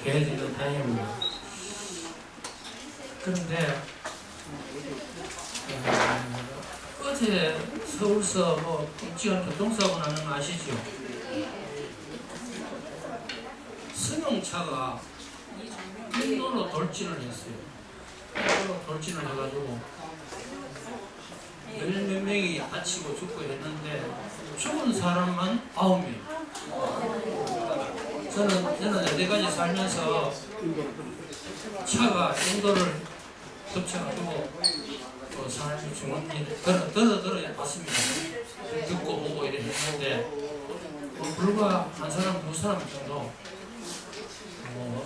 개해지는 타임입니다. 그런데 어제 서울서 끔찍한 교통사고 나는 거 아시죠? 승용차가 인도로 돌진을 했어요. 인도로 돌진을 해가지고 열 몇 명이 다치고 죽고 했는데 죽은 사람만 9명. 저는 여태까지 살면서 차가 인도를 덮쳐가지고 사람이 죽는 일 들어 봤습니다. 듣고 보고 이래 했는데 불과 한 사람 두 사람 정도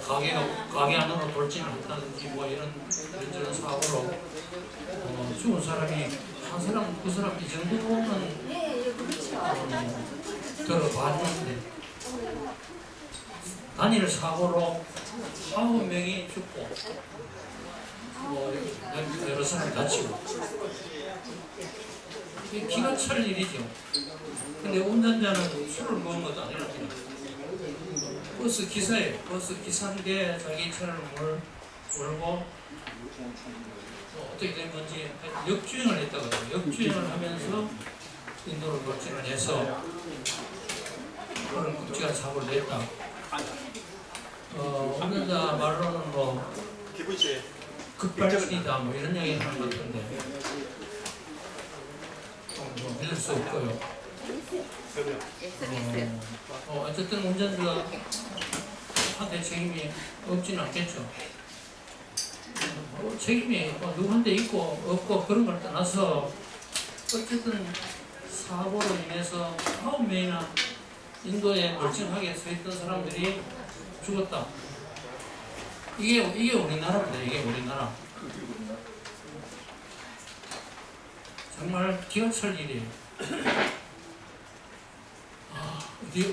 가게 안으로 돌진을 했다든지 이런 사고로 죽은 사람이 한 사람 두 사람 이 정도는 들어봤는데 단일 사고로 9명이 죽고 여러 사람이 다치고 이게 기가 찰 일이죠. 근데 운전자는 술을 먹은 것도 아니랍니다. 버스 기사예요. 버스 기사인데 자기 차를 몰고 어떻게 된 건지 역주행을 했다거든요. 역주행을 하면서 인도로 돌진을 해서 그런 끔찍한 사고를 냈다. 운전자 말로는 급발진이다 이런 얘기 하는 것 같은데 믿을 수 없고요. 어쨌든 운전자한테 책임이 없지는 않겠죠. 책임이 누구한테 있고 없고 그런 걸 떠나서 어쨌든 사고로 인해서 9명이나 인도에 멀쩡하게 서 있던 사람들이 죽었다. 이게 우리나라입니다. 이게 우리나라. 정말 기가 찰 일이에요.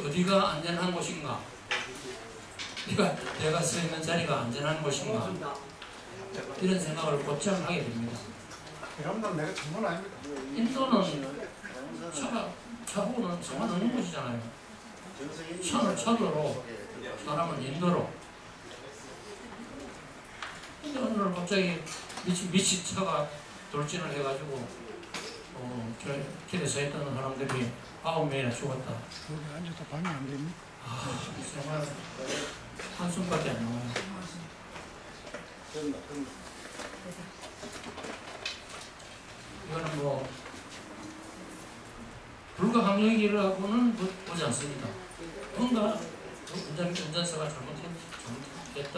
어디가 안전한 곳인가? 내가 서 있는 자리가 안전한 곳인가? 이런 생각을 곧장 하게 됩니다. 인도는 차고는 차가 넣는 곳이잖아요. 차는 차도로, 사람은 인도로. 근데 오늘 갑자기 미친 차가 돌진을 해가지고 길에 서 있던 사람들이 9명이나 죽었다. 여기 앉아서 방이 안 됩니까? 정말 한숨밖에 안 나와요. 이거는 불가항력이라고는 보지 않습니다. 뭔가 운전사가 잘못했다.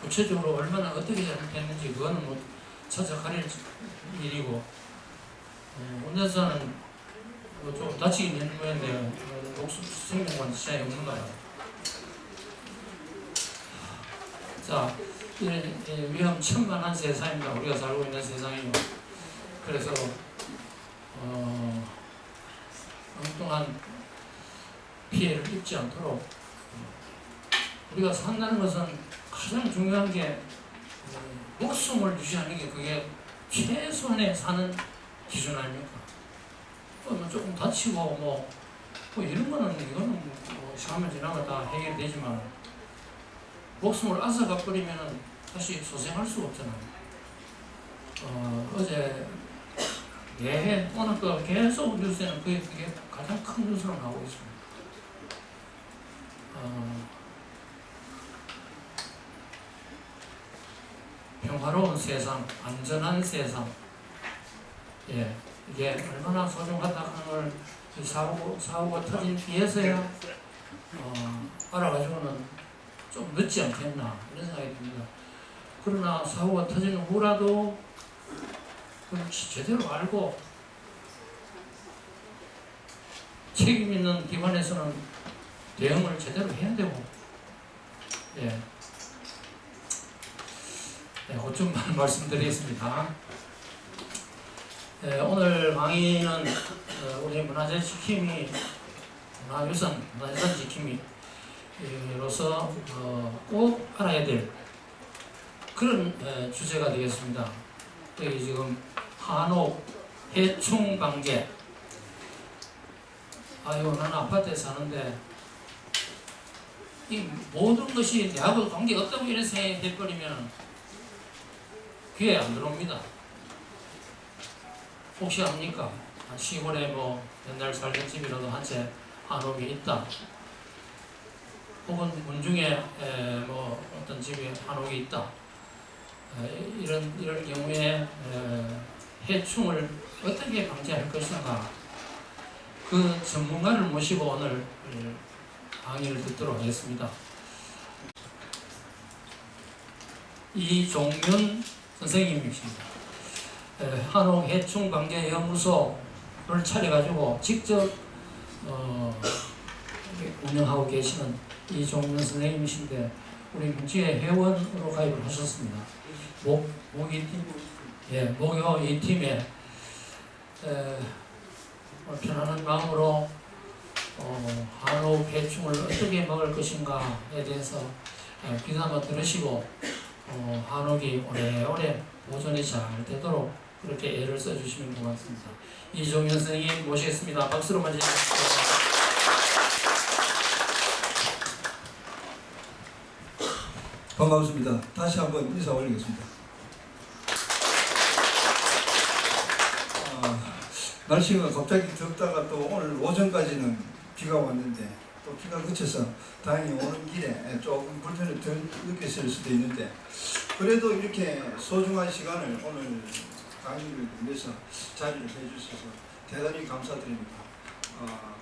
구체적으로 얼마나 어떻게 잘못했는지 그거는 찾아 가릴 일이고, 운전사는 좀 다치긴 되는 모양인데 생명만 시장에 없는가 봐요. 자, 위험천만한 세상입니다. 우리가 살고 있는 세상이요. 그래서 엉뚱한 피해를 입지 않도록 우리가 산다는 것은 가장 중요한 게 목숨을 유지하는 게 그게 최소한의 사는 기준 아닙니까? 조금 다치고 이런 거는 이거는 시간만 지나면 다 해결되지만 목숨을 앗아가 버리면은 다시 소생할 수가 없잖아요. 어제 매해 오늘 또 계속 뉴스에는 그게 가장 큰 뉴스로 나오고 있습니다. 평화로운 세상, 안전한 세상, 이게 얼마나 소중하다 하는 걸 사고가 터진 뒤에서야 알아가지고는 좀 늦지 않겠나 이런 생각이 듭니다. 그러나 사고가 터진 후라도 그걸 제대로 알고 책임 있는 기관에서는 대응을 제대로 해야 되고, 좀 말씀드리겠습니다. 오늘 강의는 우리 문화재 지킴이, 문화유산 지킴이로서 꼭 알아야 될 그런 주제가 되겠습니다. 여기 지금 한옥 해충 방제. 나는 아파트에 사는데 이 모든 것이 내하고 관계가 없다고 이런 생각이 해버리면 귀에 안 들어옵니다. 혹시 압니까? 시골에 뭐 옛날 살던 집이라도 한 채 한옥이 있다. 혹은 문중에 뭐 어떤 집에 한옥이 있다. 이런 경우에 해충을 어떻게 방지할 것인가? 그 전문가를 모시고 오늘 강의를 듣도록 하겠습니다. 이종윤 선생님이십니다. 한옥 해충 방지 연구소를 차려가지고 직접 운영하고 계시는 이종윤 선생님이신데 우리 문지회 회원으로 가입을 하셨습니다. 목요 이 팀에 편안한 마음으로 한옥 해충을 어떻게 막을 것인가에 대해서 귀담아 들으시고 한옥이 오래오래 보존이 잘 되도록 그렇게 애를 써주시면 고맙습니다. 이종현 선생님 모시겠습니다. 박수로 맞이해주십시오. 반갑습니다. 다시 한번 인사 올리겠습니다. 날씨가 갑자기 덥다가 또 오늘 오전까지는 비가 왔는데 또 비가 그쳐서 다행히 오는 길에 조금 불편을 덜 느꼈을 수도 있는데 그래도 이렇게 소중한 시간을 오늘 강의를 위해서 자리를 해주셔서 대단히 감사드립니다.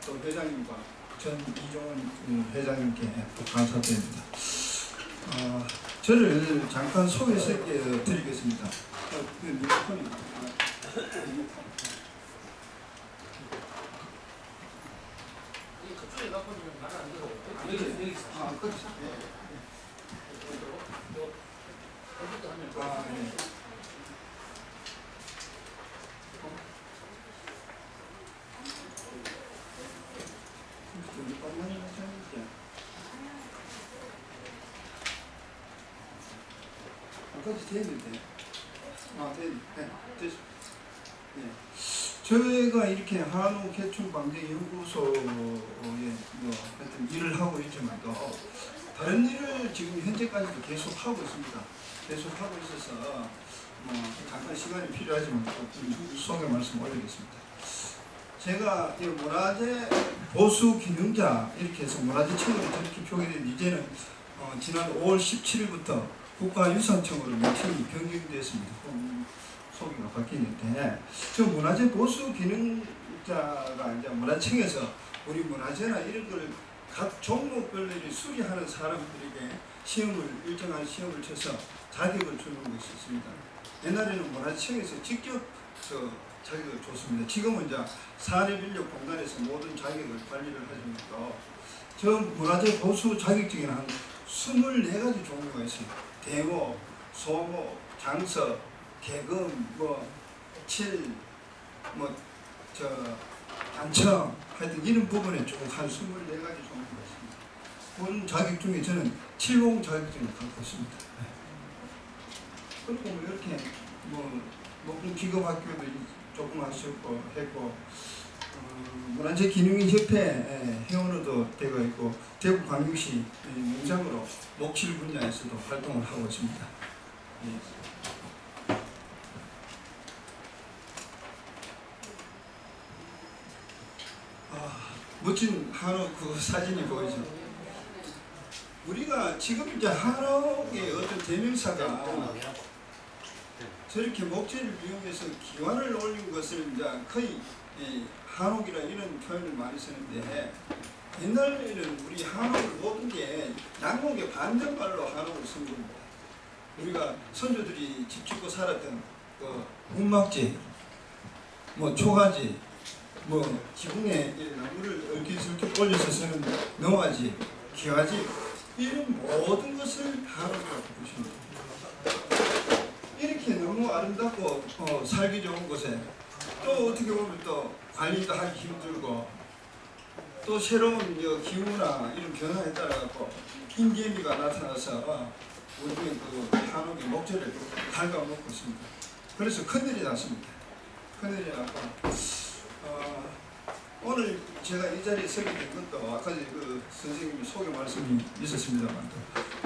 또 회장님과 전 이종원 회장님께 또 감사드립니다. 저를 잠깐 소개시켜 드리겠습니다. 그쪽에 갖고 있는 말안 들어. 아까도 됐는데. 됐어. 네. 저희가 이렇게 한옥 해충 방지 연구소에 하여튼 일을 하고 있지만 또 다른 일을 지금 현재까지도 계속 하고 있습니다. 계속 하고 있어서 잠깐 시간이 필요하지만 또 소개 말씀 올리겠습니다. 제가 이 문화재 보수 기능자 이렇게 해서 문화재청으로 저렇게 표기된 이제는 지난 5월 17일부터 국가유산청으로 명칭이 변경되었습니다. 소개가 바뀌는데 저 문화재 보수 기능자가 이제 문화청에서 우리 문화재나 이런 걸 각 종목별로 수리하는 사람들에게 일정한 시험을 쳐서 자격을 주는 것이 있습니다. 옛날에는 문화청에서 직접 자격을 줬습니다. 지금은 이제 산업인력공단에서 모든 자격을 관리를 해줍니다. 저 문화재 보수 자격증에는 한 24가지 종류가 있어요. 대목, 소목, 장석, 개금, 단청, 하여튼 이런 부분에 쭉 한 24가지 종류가 있습니다. 그런 자격 중에 저는 7공 자격증을 갖고 있습니다. 그리고 이렇게 높은 기업학교도 조금 하셨고 했고 문화재 기능협회 회원으로도 되고 있고 대구광역시 농장으로 목칠 분야에서도 활동을 하고 있습니다. 멋진 한옥 그 사진이 보이죠. 우리가 지금 이제 한옥의 어떤 대명사가 저렇게 목재를 이용해서 기와를 올린 것을 이제 거의 한옥이라 이런 표현을 많이 쓰는데 옛날에는 우리 한옥을 모든 게 양목의 반대말로 한옥을 쓴 겁니다. 우리가 선조들이 집 짓고 살았던 운막지, 초가지, 지붕에 나무를 얽히설켜 올려서 쓰는 농화지, 기와지 이런 모든 것을 한옥이라고 보십니다. 이렇게 너무 아름답고 살기 좋은 곳에 또 어떻게 보면 또 관리도 하기 힘들고 또 새로운 기후나 이런 변화에 따라 인재미가 나타나서 우리의 그 한옥의 목재를 갉아먹고 있습니다. 그래서 큰일이 났습니다. 큰일이 났고 오늘 제가 이 자리에 서게 된 것도 아까 그 선생님이 소개 말씀이 있었습니다만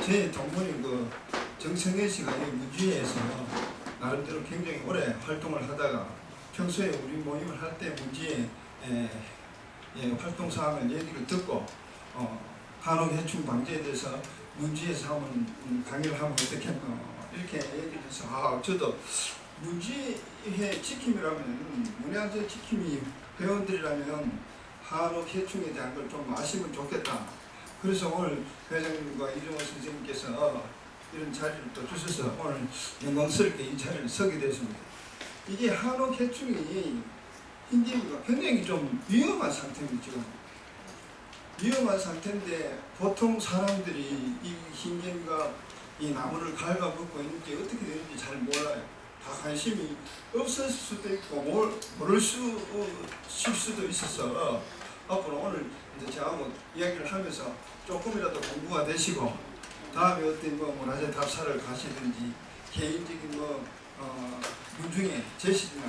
제 동문인 그 정성애 씨가 이 문주에서 나름대로 굉장히 오래 활동을 하다가 평소에 우리 모임을 할 때 문주에 활동 사항을 얘기를 듣고 한옥해충 방지에 대해서 문주에서 한번 강의를 하면 어떻겠노 이렇게 얘기를 해서 저도 문주의 지킴이라면 문화재 지킴이 회원들이라면 한옥해충에 대한 걸 좀 아시면 좋겠다. 그래서 오늘 회장님과 이종호 선생님께서 이런 자리를 또 주셔서 오늘 영광스럽게 이 자리를 서게 됐습니다. 이게 한옥해충이 흰개미가 굉장히 좀 위험한 상태입니다. 지금 위험한 상태인데 보통 사람들이 이 흰개미가 이 나무를 갉아먹고 있는지 어떻게 되는지 잘 몰라요. 다 관심이 없을 수도 있고 모를 수도 있어서 앞으로 오늘 이제 저하고 이야기를 하면서 조금이라도 공부가 되시고 다음에 어떤 문화재 답사를 가시든지 개인적인 문중에 제시나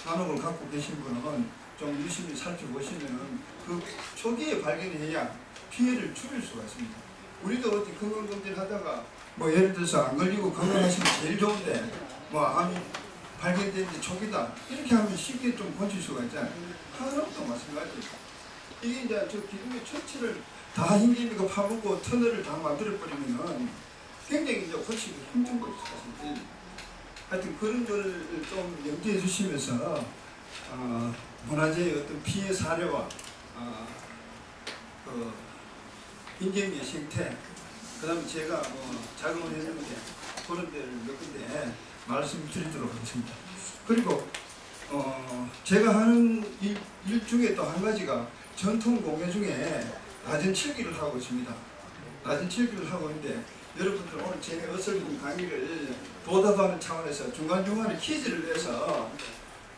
한옥을 갖고 계신 분은 좀 유심히 살펴보시면은 그 초기에 발견해야 피해를 줄일 수가 있습니다. 우리도 어디 건강검진 하다가 예를 들어서 안 걸리고 건강하시면 제일 좋은데 암이 발견된 지 초기다 이렇게 하면 쉽게 좀 고칠 수가 있잖아요. 한옥도 마찬가지예요. 이게 이제 저 기둥의 처치를 다 흰개미가 파먹고 터널을 다 만들어 버리면은 굉장히 이제 고치기 힘든 거죠. 사실. 하여튼 그런 거를 좀 염두에 두시면서 문화재의 어떤 피해 사례와 그 흰개미의 생태, 그다음에 제가 작용을 했는데 그런 데를 몇 군데 말씀드리도록 하겠습니다. 그리고 제가 하는 일 중에 또 한 가지가 전통 공예 중에 낮은 칠기를 하고 있습니다. 낮은 칠기를 하고 있는데 여러분들 오늘 제 어설픈 강의를 보답하는 차원에서 중간중간에 퀴즈를 내서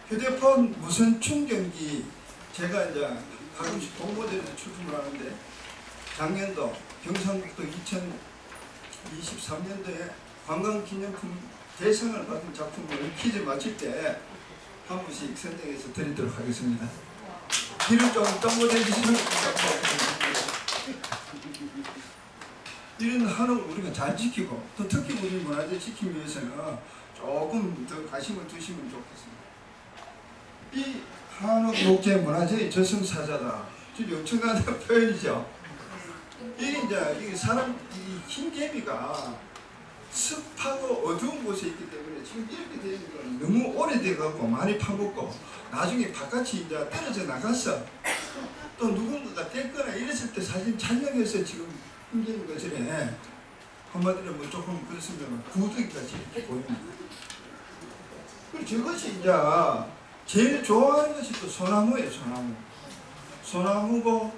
휴대폰 무선 충전기 제가 이제 가끔씩 공모대에서 출품을 하는데 작년도 경상북도 2023년도에 관광기념품 대상을 받은 작품을 퀴즈 마칠 때 한 분씩 선정해서 드리도록 하겠습니다. 귀를 좀 떠먹여 주시면 이런 한옥을 우리가 잘 지키고 또 특히 우리 문화재 지키기 위해서는 조금 더 관심을 두시면 좋겠습니다. 이 한옥 목재 문화재의 저승사자다. 좀 엄청난 표현이죠. 이게 사람 이 흰개미가 습하고 어두운 곳에 있기 때문에 지금 이렇게 되는 건 너무 오래돼갖고 많이 파먹고 나중에 바깥이 이제 떨어져 나갔어. 또 누군가가 뗐거나 이랬을 때 사진 촬영해서 지금 흰개미가 저래 한마디로 조금 그랬으면 구두기까지 이렇게 보입니다. 그리고 저것이 이제 제일 좋아하는 것이 또 소나무예요. 소나무고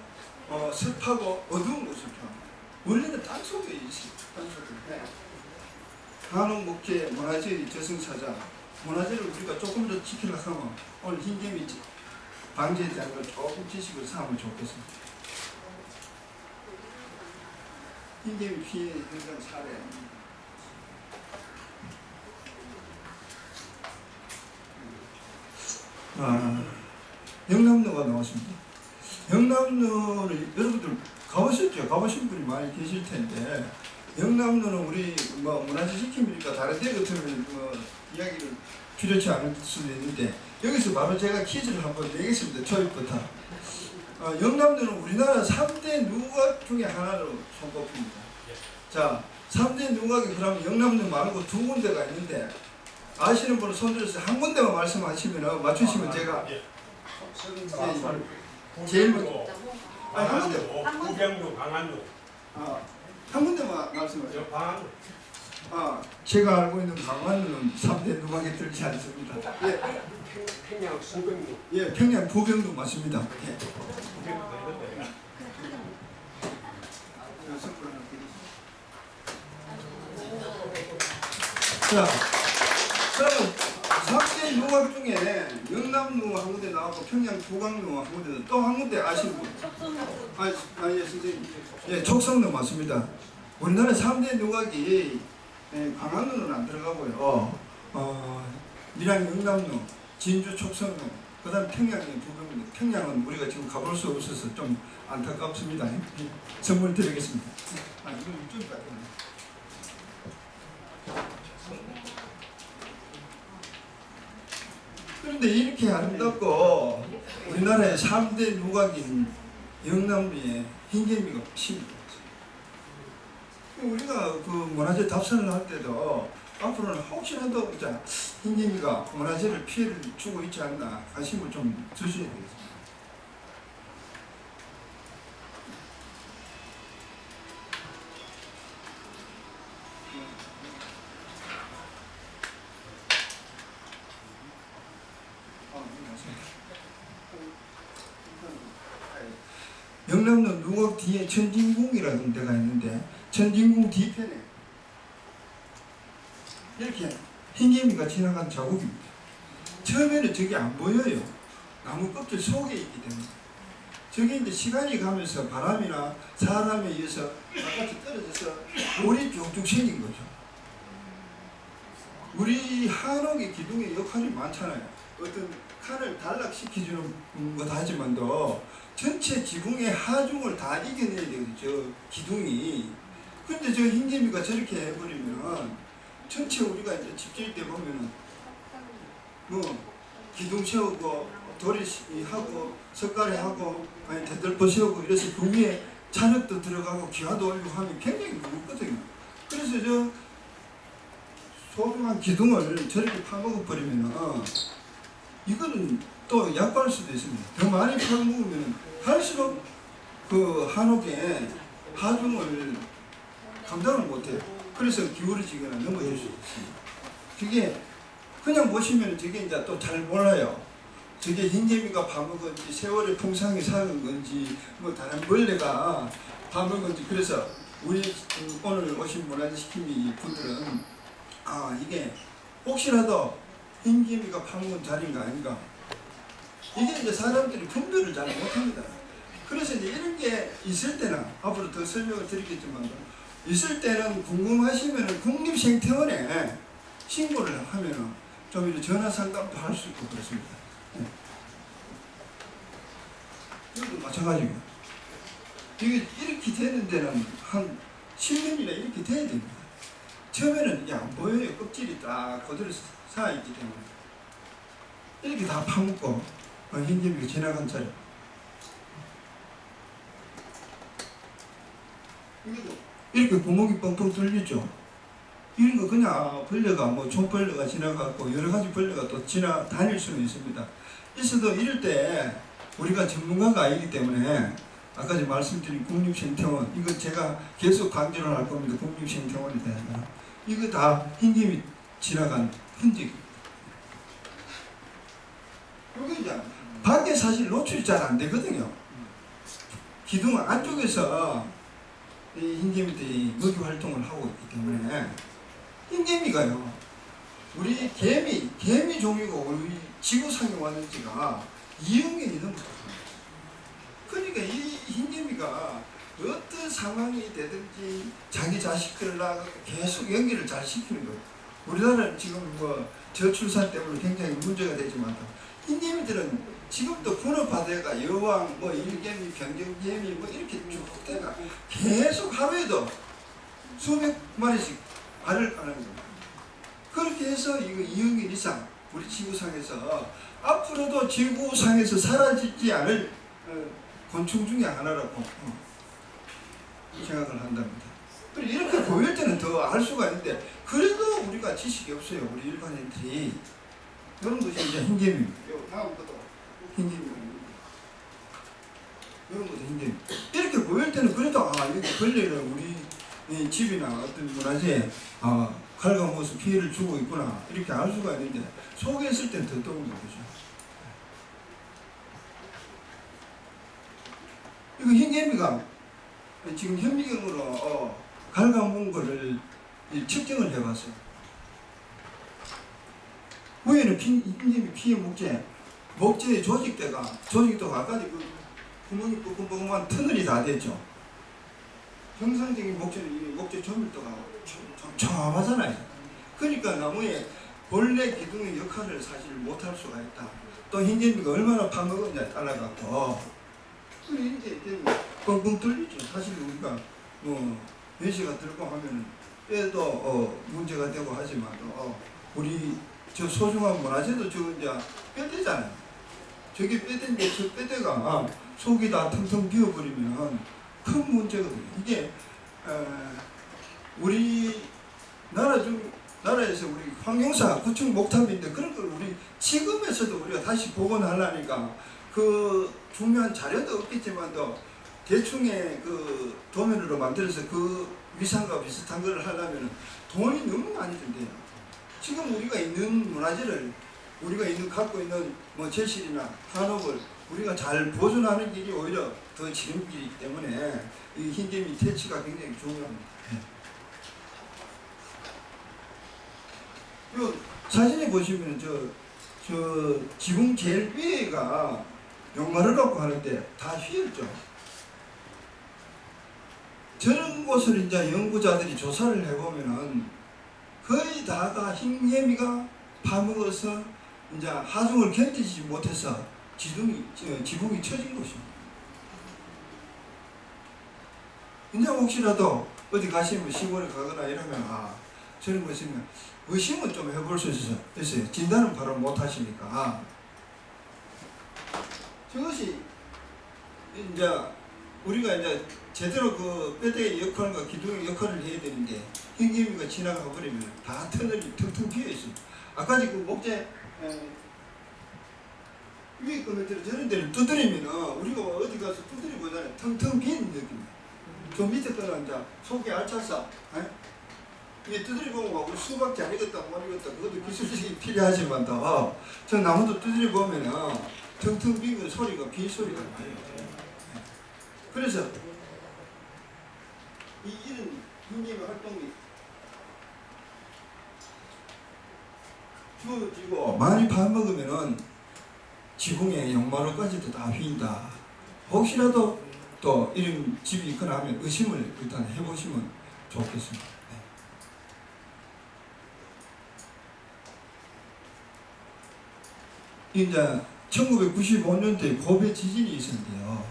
습하고 어두운 곳을 좋아합니다. 원래는 땅속에 있어요. 땅속에. 한옥 목재 문화재의 저승사자 문화재를 우리가 조금 더 지키려고 하면 오늘 흰개미 방지에 대한 걸 조금 지식을 삼으면 좋겠습니다. 흰개미 피해 현장 사례. 영남로가 나왔습니다. 영남로를 여러분들 가보셨죠? 가보신 분이 많이 계실 텐데 영남로는 우리 문화재 지킴이니까 다른 데 같으면 이야기를 필요치 않을 수도 있는데 여기서 바로 제가 퀴즈를 한번 내겠습니다. 초입부터. 영남로는 우리나라 3대 누각 중에 하나로 손꼽힙니다. 자, 3대 누각이 그러면 영남로 말고 두 군데가 있는데 아시는 분은 손들어서 한 군데만 말씀하시면 맞추시면 제가 제일 먼저 한 군데 부병로 강안로 한 군데만 말씀하세요. 강안로 제가 알고 있는 강안로는 3대 누각에 들지 않습니다. 예. 평양 수병로 예, 평양 부병도 맞습니다. 예. 자, 그러면 3대 누각 중에 영남로 한 군데 나왔고 평양 부강로 한 군데 또 한 군데 아시는 분? 예, 선생님. 예, 촉성로 맞습니다. 우리나라 3대 누각이 강안로는 안 들어가고요. 밀양 영남로, 진주 촉성로, 그 다음 평양이 부분입니다. 평양은 우리가 지금 가볼 수 없어서 좀 안타깝습니다. 선물 드리겠습니다. 아, 이건 좀 같은. 그런데 이렇게 아름답고 우리나라의 3대 누각인 영남리에 흰개미가 심니다. 우리가 그 문화재 답사를 할 때도 앞으로는 혹시라도 흰개미가 문화재를 피해를 주고 있지 않나 관심을 좀 주셔야 되겠습니다. 영남로 누각 뒤에 천진궁이라는 데가 있는데 천진궁 뒤편에 이렇게 흰개미가 지나간 자국입니다. 처음에는 저게 안 보여요. 나무 껍질 속에 있기 때문에. 저게 이제 시간이 가면서 바람이나 사람에 의해서 바깥에 떨어져서 물이 쭉쭉 생긴 거죠. 우리 한옥의 기둥의 역할이 많잖아요. 어떤 칸을 단락시켜주는 것도 하지만도 전체 지붕의 하중을 다 이겨내야 되겠죠. 기둥이. 근데 저 흰개미가 저렇게 해버리면 전체 우리가 이제 집 지을 때 보면은 뭐 기둥 세우고 도리 하고 석가래 하고 아니 대들보 세우고 이래서 그 위에 잔흙도 들어가고 기와도 올리고 하면 굉장히 무겁거든요. 그래서 저 소중한 기둥을 저렇게 파먹어 버리면 이거는 또 약할 수도 있습니다. 더 많이 파먹으면 할수록 그 한옥의 하중을 감당을 못해요. 그래서 기울어지거나 넘어질 수 있습니다. 그게 그냥 보시면 저게 이제 또 잘 몰라요. 저게 흰개미가 파먹은지 세월의 풍상이 사는 건지 뭐 다른 벌레가 파먹은지. 그래서 우리 오늘 오신 문화재 시킴이 분들은 이게 혹시라도 흰개미가 파먹은 자리인가 아닌가, 이게 이제 사람들이 분별을 잘 못합니다. 그래서 이제 이런 게 있을 때는 앞으로 더 설명을 드리겠지만 있을 때는 궁금하시면은 국립생태원에 신고를 하면은 좀 이렇게 전화 상담도 할 수 있고 그렇습니다. 네. 이것도 마찬가지고 이게 이렇게 되는 데는 한 10년이나 이렇게 돼야 됩니다. 처음에는 이게 안 보여요. 껍질이 딱 그대로 쌓여있기 때문에 이렇게 다 파묻고 흰개미가 지나간 자리. 이렇게 구멍이 뻥뻥 뚫리죠. 이런 거 그냥 벌레가 뭐 총벌레가 지나가고 여러 가지 벌레가 또 지나다닐 수는 있습니다. 있어도 이럴 때 우리가 전문가가 아니기 때문에 아까 제가 말씀드린 국립생태원, 이거 제가 계속 강조를 할 겁니다. 국립생태원에 대해서 이거 다 흰개미 지나간 흔적입니다. 여기 이제 밖에 사실 노출이 잘 안 되거든요. 기둥 안쪽에서 이 흰개미들이 먹이 활동을 하고 있기 때문에 흰개미가요, 우리 개미 종류가 우리 지구상에 왔는 지가 2億년이 넘었거든요. 그러니까 이 흰개미가 어떤 상황이 되든지 자기 자식들을 낳아서 계속 연기를 잘 시키는 거예요. 우리나라는 지금 뭐 저출산 때문에 굉장히 문제가 되지만 흰개미들은 지금도 분업화대가 여왕, 뭐 일개미, 변경개미 뭐 이렇게 쭉 대가 계속 하루에도 수백 마리씩 알을 까는 겁니다. 그렇게 해서 이거 2億년 이상 우리 지구상에서 앞으로도 지구상에서 사라지지 않을 곤충 중에 하나라고 생각을 한답니다. 그리고 이렇게 보일 때는 더 알 수가 있는데 그래도 우리가 지식이 없어요. 우리 일반인들이. 이런 것이 이제 흰개미입니다. 다음 것도 흰개미입니다. 이런 것도 흰개미. 이렇게 보일 때는 그래도 여기 벌레를 우리 집이나 어떤 문화재에 갉아먹어서 피해를 주고 있구나 이렇게 알 수가 있는데 속에 있을 때는 더 떠오르는 거죠. 이거 흰개미가 지금 현미경으로 갉아먹은 거를 측정을 해봤어요. 위에는 흰개미 피해 목재의 조직도가 아까 그 구멍이 뻥뻥뻥한 터널이 다 됐죠. 정상적인 목재는 이 목재 조밀도가 촘촘하잖아요. 그러니까 나무에 본래 기둥의 역할을 사실 못할 수가 있다. 또 흰개미가 얼마나 파먹었냐에 따라갖고 이렇게 뻥뻥 뚫리죠. 사실 우리가 뭐 외시가 들고 하면은 뼈도 문제가 되고 하지만 우리 저 소중한 문화재도 저 이제 뼈대잖아요. 저게 뼈대인데 저 뼈대가 속이 다 텅텅 비어버리면 큰 문제거든요. 이게 우리 나라에서 우리 황룡사 구축 목탑인데 그런 걸 우리 지금에서도 우리가 다시 복원하려니까 그 중요한 자료도 없겠지만도 대충의 그 도면으로 만들어서 그 위상과 비슷한 걸 하려면 돈이 너무 많이 든대요. 지금 우리가 있는 문화재를 우리가 갖고 있는 뭐 제실이나 한옥을 우리가 잘 보존하는 길이 오히려 더 지름길이기 때문에 이 흰개미 퇴치가 굉장히 중요합니다. 요 사진에 보시면 저 지붕 제일 위에가 용마루라고 하는데 다 휘었죠. 저런 곳을 이제 연구자들이 조사를 해보면은 거의 다가 흰개미가 파먹어서 이제 하중을 견디지 못해서 지붕이 처진 것입니다. 이제 혹시라도 어디 가시면 시골에 가거나 이러면 저런 거 있으면 의심은 좀 해볼 수 있어요. 진단은 바로 못 하시니까. 저것이 이제 우리가 이제 제대로 그 뼈대의 역할과 기둥의 역할을 해야 되는데 흰개미가 지나가 버리면 다 터널이 텅텅 비어 있어요. 아까 그 목재 위에 거는 저런 데를 두드리면은 우리가 어디 가서 두드려 보잖아요. 텅텅 빈 느낌이에요. 저 밑에 거는 이제 속이 알차서 이게 두드려 보면 우리 수밖에 안 익었다 못 익었다 그것도 기술적이 필요하지만 저 나무도 두드려 보면은 텅텅 빈 소리가 비 소리가 나요. 그래서 이런 흰개미 활동이 주어지고 많이 파먹으면은 지붕에 용마루까지도 다 휜다. 혹시라도 또 이런 집이 있거나 하면 의심을 일단 해보시면 좋겠습니다. 이제 1995년도에 고베 지진이 있었는데요.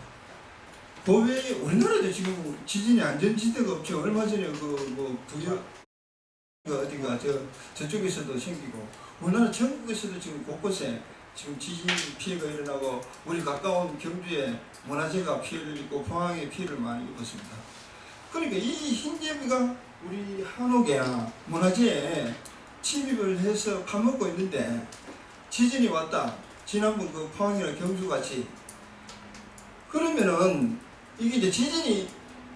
고베 우리나라도 지금 지진이 안전지대가 없죠. 얼마 전에 부여 어디가 저쪽에서도 생기고 우리나라 전국에서도 지금 곳곳에 지금 지진 피해가 일어나고 우리 가까운 경주에 문화재가 피해를 입고 포항에 피해를 많이 입었습니다. 그러니까 이 흰개미가 우리 한옥이나 문화재에 침입을 해서 파먹고 있는데 지진이 왔다. 지난번 그 포항이나 경주같이 그러면은 이게 이제 지진이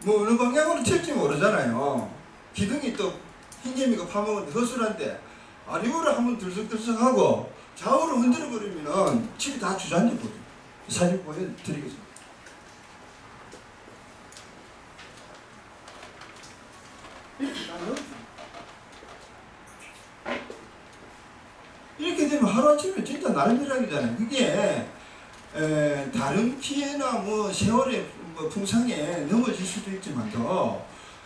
뭐 어느 방향으로 튈지 모르잖아요. 기둥이 또 흰개미가 파먹었는데 허술한데 아래로 한번 들썩들썩하고 좌우로 흔들어버리면은 집이 다 주저앉아버려요. 사진 보여드리겠습니다. 이렇게 되면 하루아침에 진짜 날벼락이잖아요. 그게 다른 피해나 뭐 세월의 풍상에 넘어질 수도 있지만도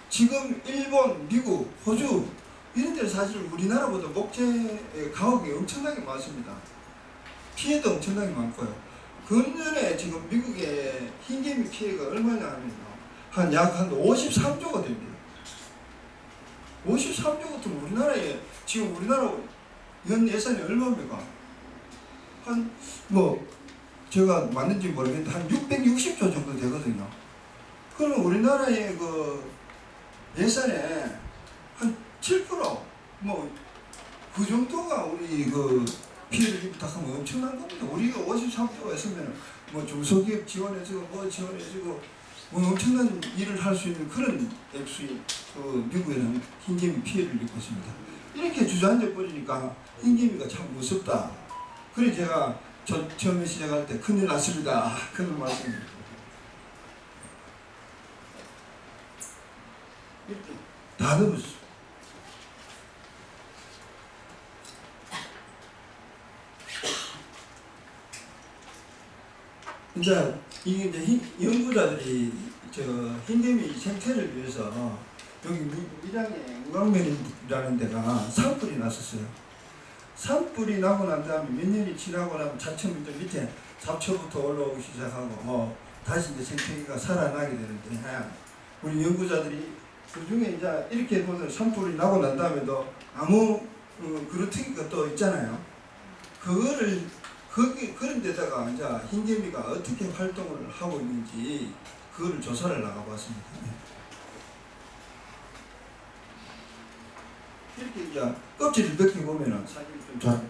지금 일본, 미국, 호주 이런 데는 사실 우리나라보다 목재 가옥이 엄청나게 많습니다. 피해도 엄청나게 많고요. 금년에 지금 미국의 흰개미 피해가 얼마냐 하면요. 약 53조가 됩니다. 53조 같으면 우리나라에 지금 우리나라 연 예산이 얼마입니까? 제가 맞는지 모르겠는데 한 660조 정도 되거든요. 그럼 우리나라의 그 예산의 한 7% 그 정도가 우리 그 피해를 입었다 하면 엄청난 겁니다. 우리가 53조가 있으면 중소기업 지원해주고 지원해주고 엄청난 일을 할 수 있는 그런 액수의 미국에는 흰개미 피해를 입고 있습니다. 이렇게 주저앉아 버리니까 흰개미가 참 무섭다. 그래 제가 처음에 시작할 때 큰일 났습니다. 그런 말씀입니다. 이렇게 다 넣었어. 이제 이게 연구자들이 흰개미 생태를 위해서 여기 밀양에 우강면이라는 데가 산불이 났었어요. 산불이 나고 난 다음에 몇 년이 지나고 나면 자천부터 밑에 잡초부터 올라오기 시작하고 다시 이제 생태계가 살아나게 되는데 우리 연구자들이 그 중에 이제 이렇게 보면 산불이 나고 난 다음에도 아무 그루트기가 또 있잖아요. 그거를 그런 데다가 이제 흰개미가 어떻게 활동을 하고 있는지 그거를 조사를 나가봤습니다. 이렇게 이제 껍질을 벗겨보면은 사진을 좀 잘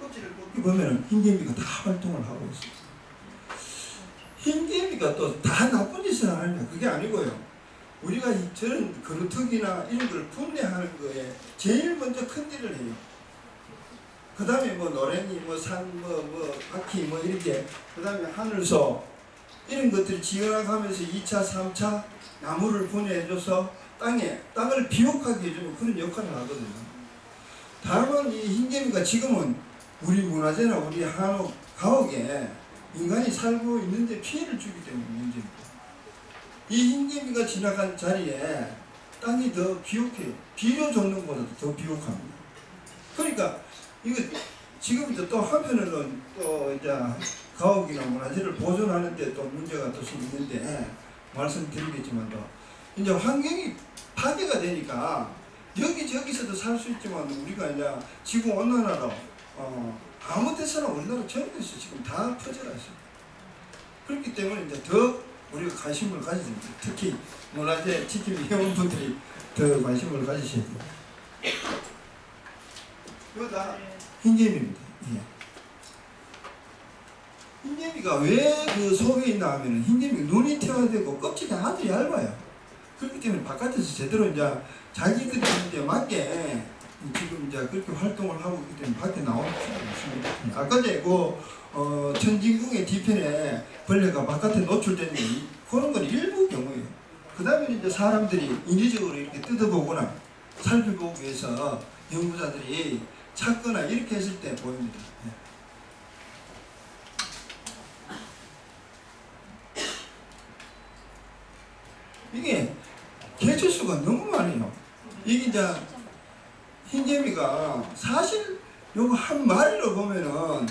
껍질을 벗겨보면은 흰개미가 다 활동을 하고 있습니다. 흰개미가 또 다 나쁜 짓을 하느냐 그게 아니고요. 우리가 저런 그루터기나 이런 걸 분해하는 거에 제일 먼저 큰 일을 해요. 그 다음에 뭐 노랭이, 뭐 산, 뭐 바퀴, 뭐 이렇게 그 다음에 하늘소 이런 것들이 지어나가면서 2차, 3차 나무를 분해해줘서 땅을 비옥하게 해주는 그런 역할을 하거든요. 다만 이 흰개미가 지금은 우리 문화재나 우리 한옥, 가옥에 인간이 살고 있는데 피해를 주기 때문에 문제입니다. 이 흰개미가 지나간 자리에 땅이 더 비옥해요. 비료 줬는 것보다도 더 비옥합니다. 그러니까 이거 지금부터 또 한편으로는 또 이제 가옥이나 문화재를 보존하는데 또 문제가 또 생기는데 말씀드리겠지만도 이제 환경이 파괴가 되니까 여기저기서도 살 수 있지만 우리가 이제 지구 온난화로 아무 데서나 우리나라 전국에서 지금 다 퍼져가 있어요. 그렇기 때문에 이제 더 우리가 관심을 가져야 됩니다. 특히 문화재 지킴 회원분들이 더 관심을 가지셔야 됩니다. 이거 다 흰개미입니다. 예. 흰개미가 왜 그 속에 있나 하면은 흰개미가 눈이 태화되고 껍질이 아주 얇아요. 그렇기 때문에 바깥에서 제대로 이제 자기들이 이제 맞게 지금 이제 그렇게 활동을 하고 있기 때문에 밖에 나올 수가 없습니다. 아까 전에 천진궁의 뒤편에 벌레가 바깥에 노출되는 그런 건 일부 경우예요. 그 다음에 이제 사람들이 인위적으로 이렇게 뜯어보거나 살펴보기 위해서 연구자들이 찾거나 이렇게 했을 때 보입니다. 이게 개체수가 너무 많아요. 이게 이제 흰개미가 사실 요거 한 마리로 보면은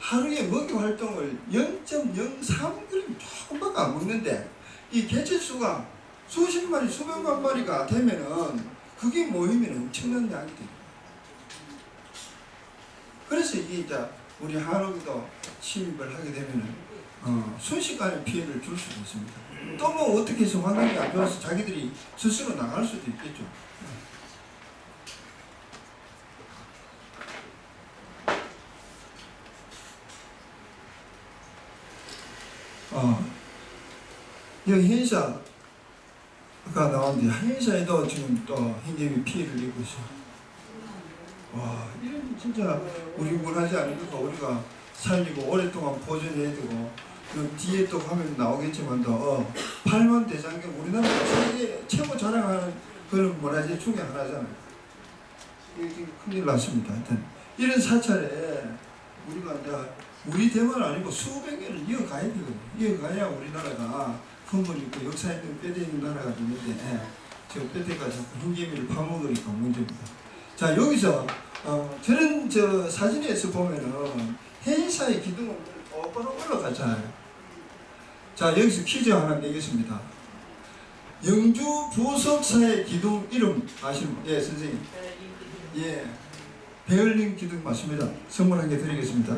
하루에 먹이 활동을 0.03g 조금밖에 안 먹는데 이 개체수가 수십 마리, 수백만 마리가 되면은 그게 모이면 엄청난 양이 돼요. 그래서 이게 이제 우리 한옥에도 침입을 하게 되면은 순식간에 피해를 줄 수도 있습니다. 또 뭐 어떻게 해서 환경이 안 좋아서 자기들이 스스로 나갈 수도 있겠죠. 여기 행사가 나왔는데 행사에도 지금 또 흰개미 피해를 입고 있어요. 와, 이런 진짜 우리 문화재 아닙니까? 우리가 살리고 오랫동안 보존해야 되고 그 뒤에 또 화면 나오겠지만도 8만 대장경 우리나라가 세계 최고 자랑하는 그런 문화재 중에 하나잖아요. 이게 지금 큰일 났습니다. 하여튼 이런 사찰에 우리가 이제 우리 대만 아니고 수백 년을 이어가야 되거든요. 이어가야 우리나라가 근본 있고 역사 있는 뼈대 있는 나라가 되는데 저 뼈대가 자꾸 흰개미를 파먹으니까 문제입니다. 자, 여기서 저런 저 사진에서 보면은 해인사의 기둥은 똑바로 올라가잖아요. 자, 여기서 퀴즈 하나 내겠습니다. 영주 부석사의 기둥 이름 아시는 분? 예, 선생님. 예, 베를린 기둥 맞습니다. 선물 한 개 드리겠습니다.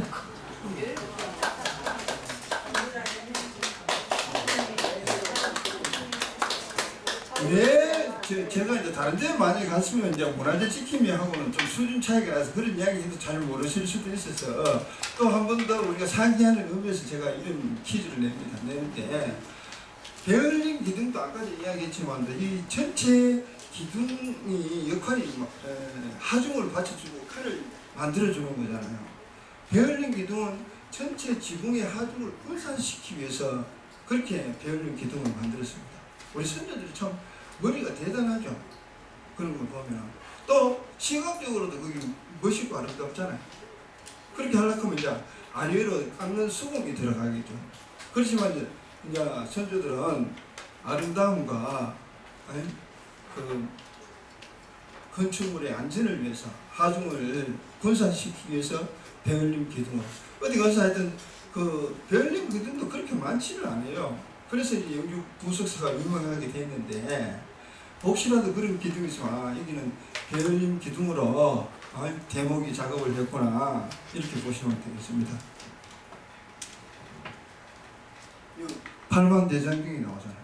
네, 제가 이제 다른 데 많이 갔으면 이제 문화재 지킴이 하고는 좀 수준 차이가 나서 그런 이야기도 잘 모르실 수도 있어서 또 한 번 더 우리가 상기하는 의미에서 제가 이런 퀴즈를 냅니다. 내는데 베를린 기둥도 아까 이야기했지만 이 전체 기둥이 역할이 하중을 받쳐주고 칼을 만들어주는 거잖아요. 베를린 기둥은 전체 지붕의 하중을 분산시키기 위해서 그렇게 베를린 기둥을 만들었습니다. 우리 선조들이 참 머리가 대단하죠. 그런 걸 보면 또 시각적으로도 그게 멋있고 아름답잖아요. 그렇게 하려고 하면 이제 아래로 깎는 수공이 들어가겠죠. 그렇지만 이제 선조들은 아름다움과 그 건축물의 안전을 위해서 하중을 분산시키기 위해서 배울림 기둥을 어디 가서 하여튼 그 배울림 기둥도 그렇게 많지는 않아요. 그래서 이제 영주 부석사가 유명하게 됐는데 혹시라도 그런 기둥이 있으면 여기는 배울림 기둥으로 대목이 작업을 했구나 이렇게 보시면 되겠습니다. 팔만대장경이 나오잖아요.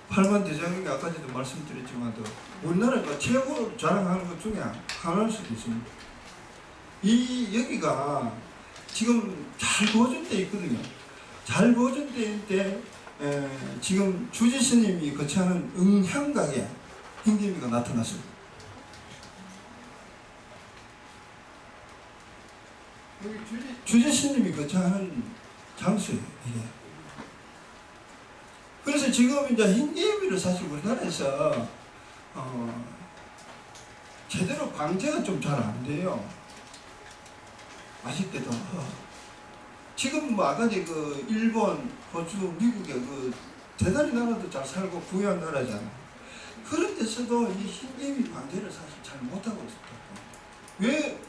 팔만대장경이 아까 전에도 말씀드렸지만도 우리나라가 최고 자랑하는 것 중에 하나일 수도 있습니다. 여기가 지금 잘 보존되어 있거든요. 잘 보존되어 있는데 지금 주지 스님이 거처하는 응향각에 흰개미가 나타났습니다. 여기 주지 스님이 거처하는 장소예요. 이게. 그래서 지금 이제 흰개미를 사실 우리나라에서 제대로 방제가 좀 잘 안 돼요. 아쉽게도. 지금 뭐 아까 그 일본, 호주, 미국의 그 대단히 나라도 잘 살고 부유한 나라잖아요. 그런 데서도 이 흰개미 방제를 사실 잘 못하고 있었다. 왜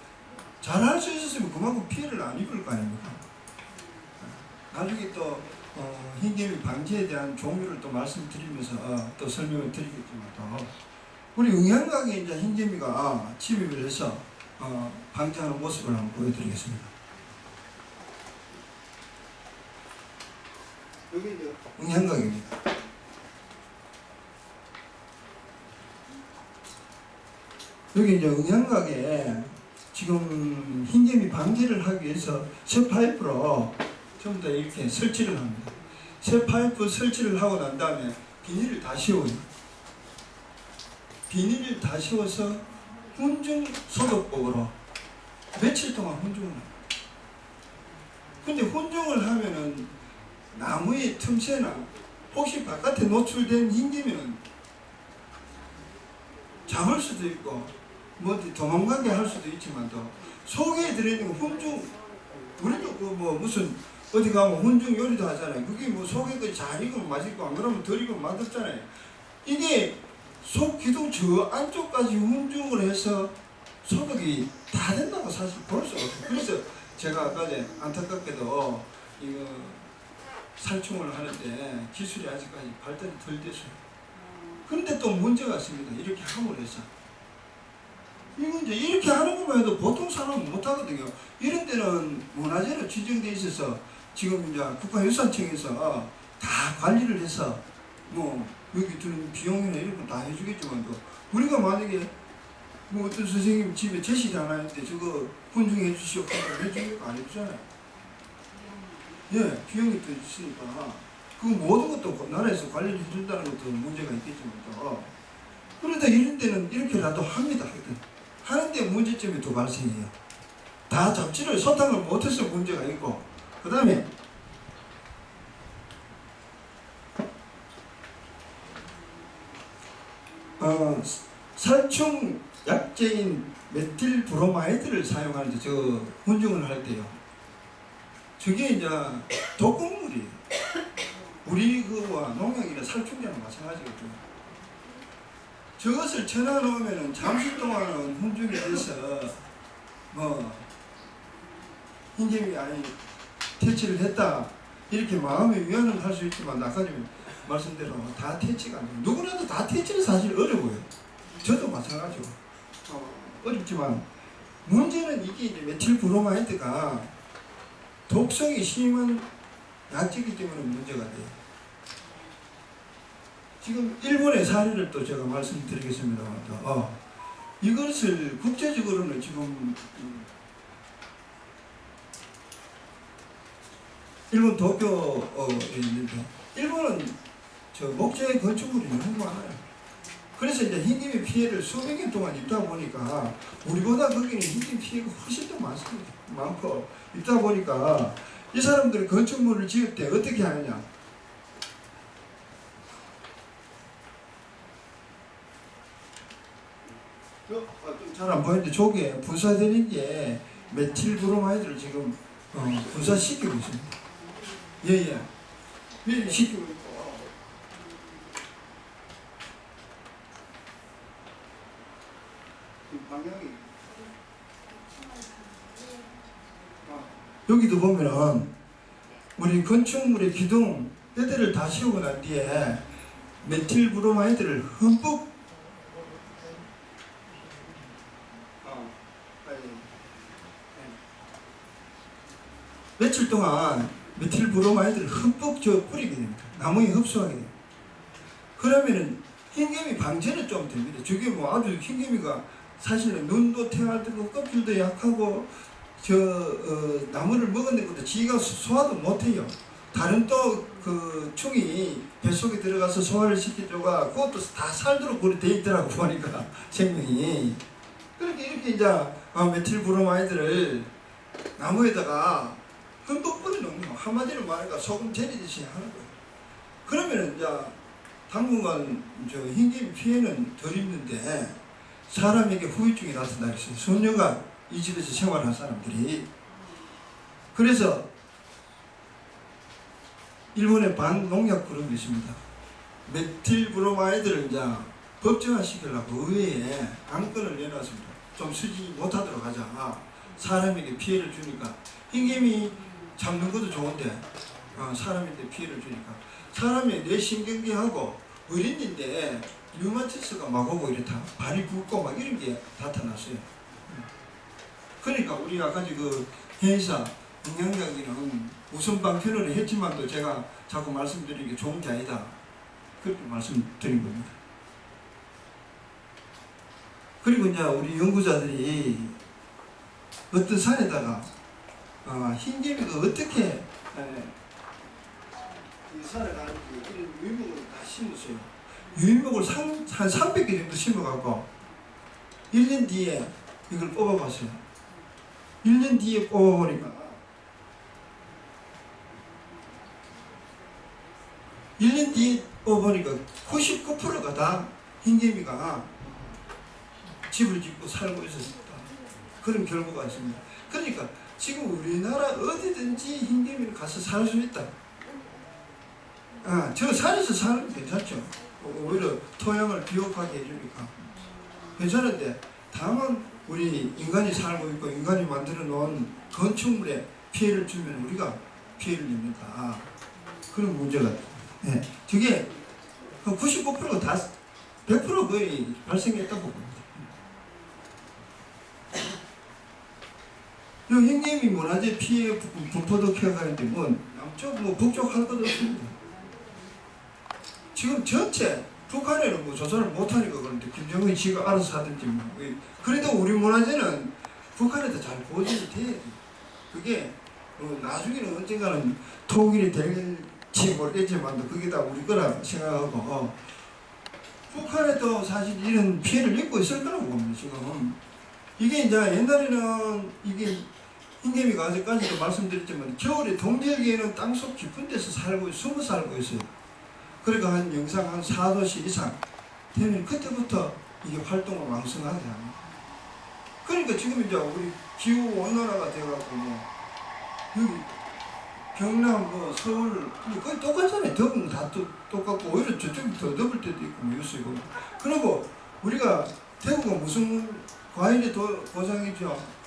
잘할 수 있었으면 그만큼 피해를 안 입을 거 아닙니까? 나중에 또 흰개미 방제에 대한 종류를 또 말씀드리면서 또 설명을 드리겠지만 또 우리 응향각에 이제 흰개미가 침입을 해서 방제하는 모습을 한번 보여드리겠습니다. 여기 이제 응향각입니다. 여기 이제 응향각에 지금 흰개미 방제를 하기 위해서 새 파이프로 전부 다 이렇게 설치를 합니다. 새 파이프 설치를 하고 난 다음에 비닐을 다 씌워요. 비닐을 다 씌워서 훈증 소독법으로 며칠 동안 훈증을 합니다. 근데 훈증을 하면은 나무의 틈새나 혹시 바깥에 노출된 흰개미는 잡을 수도 있고 뭐 도망가게 할 수도 있지만 또 속에 들어있는 훈증 우리도 그 뭐 무슨 어디 가면 훈증 요리도 하잖아요. 그게 뭐 속에 그 잘 익으면 맛있고 안 그러면 덜 익으면 맛없잖아요. 이게 속 기둥 저 안쪽까지 훈증을 해서 소독이 다 된다고 사실 볼 수가 없어요. 그래서 제가 아까 전에 안타깝게도 이거 살충을 하는데 기술이 아직까지 발달이 덜 됐어요. 그런데 또 문제가 있습니다. 이렇게 함으로 해서 이거 이제 이렇게 하는 것만 해도 보통 사람은 못하거든요. 이런 데는 문화재로 지정돼 있어서 지금 이제 국가유산청에서 다 관리를 해서 뭐 여기 드는 비용이나 이런 거 다 해주겠지만도 우리가 만약에 뭐 어떤 선생님 집에 제시를 하나 했는데 저거 훈증해 주시오 하고 해주는 거 안 해주잖아요. 예, 비용이 또 있으니까 그 모든 것도 나라에서 관리를 해준다는 것도 문제가 있겠지만 또 그러다 이런 데는 이렇게라도 합니다. 하는데 문제점이 또 발생해요. 다 잡지를 소탕을 못해서 문제가 있고 그 다음에 살충 약재인 메틸 브로마이드를 사용하는데 저 훈증을 할 때요. 저게 이제 독극물이에요. 우리 그와 농약이나 살충제랑 마찬가지거든요. 저것을 쳐놔놓으면 잠시 동안은 훈증이 돼서 뭐 흰개미 아니 퇴치를 했다 이렇게 마음의 위안을 할 수 있지만 아까 전에 말씀대로 다 퇴치가 안 돼요. 누구라도 다 퇴치는 사실 어려워요. 저도 마찬가지고 어렵지만 문제는 이게 이제 메틸 브로마이드가 독성이 심한 약재이기 때문에 문제가 돼요. 지금 일본의 사례를 또 제가 말씀드리겠습니다만 이것을 국제적으로는 지금 일본 도쿄에 있는데 일본은 저 목재 건축물이 너무 많아요. 그래서 이제 흰개미 피해를 수백 년 동안 입다 보니까 우리보다 거기는 흰개미 피해가 훨씬 더 많습니다. 많고 입다 보니까 이 사람들은 건축물을 지을 때 어떻게 하느냐? 잘 안 보이는데 저게 분사되는 게 메틸 브로마이드를 지금 분사시키고 있습니다. 예예. 예. 시키고 있고. 여기도 보면은 우리 건축물의 기둥 애들을 다 씌우고 난 뒤에 메틸브로마이드를 흠뻑 며칠 동안 메틸브로마이드를 흠뻑 뿌리게 됩니다. 나무에 흡수하게 됩니다. 그러면은 흰개미 방제는 좀 됩니다. 저게 뭐 아주 흰개미가 사실은 눈도 태할 때고 껍질도 약하고 나무를 먹었는 것도 지가 소화도 못해요. 다른 또 그 충이 뱃속에 들어가서 소화를 시켜줘가 그것도 다 살도록 그렇게 돼 있더라고 보니까 생명이. 그렇게 이렇게 이제 메틸브로마이드를 나무에다가 흠뻑 뿌려놓는 거. 한마디로 말하니까 소금 재리듯이 하는 거예요. 그러면은 이제 당분간 흰개미 피해는 덜 입는데 사람에게 후유증이 나타나 있어요. 수년간 이 집에서 생활한 사람들이. 그래서 일본의 반농약 그룹이 있습니다. 메틸브로마이드를 이제 법정화 시키려고 의회에 안건을 내놨습니다. 좀 쓰지 못하도록 하자. 사람에게 피해를 주니까. 흰개미 잡는 것도 좋은데 사람한테 피해를 주니까. 사람의 뇌신경계하고 어린이인데 류마티스가 막 오고 이렇다. 발이 붓고 막 이런 게 나타났어요. 그러니까 우리 아까 그 회사 영양장기는 우선 방편으로 했지만도 제가 자꾸 말씀드리는 게 좋은 게 아니다. 그렇게 말씀드린 겁니다. 그리고 이제 우리 연구자들이 어떤 산에다가 흰개미가 어떻게 이 산에 가는지 이런 유인목을 다 심었어요. 유인목을 한 300개 정도 심어갖고 1년 뒤에 이걸 뽑아봤어요. 1년 뒤에 뽑아보니까 1년 뒤에 뽑아보니까 99%가 다 흰개미가 집을 짓고 살고 있었다. 그런 결과가 있습니다. 그러니까 지금 우리나라 어디든지 흰개미는 가서 살 수 있다. 저 산에서 사는 게 괜찮죠. 오히려 토양을 비옥하게 해주니까 괜찮은데, 다만 우리 인간이 살고 있고 인간이 만들어 놓은 건축물에 피해를 주면 우리가 피해를 입는다. 그런 문제가 저게 99%가 다 100% 거의 발생했다고 봅니다. 이 흰개미 문화재 피해 분포도 키워가는데 남쪽 북쪽 할 것도 없습니다. 지금 전체 북한에는 조사를 못하니까 그런데 김정은이 지가 알아서 하든지 그래도 우리 문화재는 북한에도 잘 보존이 돼야 돼. 그게 나중에는 언젠가는 통일이 될지 모르겠지만 그게 다 우리 거라 생각하고 북한에도 사실 이런 피해를 입고 있을 거라고 봅니다. 지금 이게 이제 옛날에는 이게 흰개미가 아직까지도 말씀드렸지만 겨울에 동절기에는 땅속 깊은 데서 숨어 살고 있어요. 그러니까 한 영상 한 4도씨 이상 되면 그때부터 이게 활동을 왕성하게 합니다. 그러니까 지금 이제 우리 기후 온난화가 돼갖고 여기 경남 서울 거의 똑같잖아요. 더운 다 똑같고 오히려 저쪽이 더 더울 때도 있고 뉴스고. 그리고 우리가 대구가 무슨 과일이 고장이죠?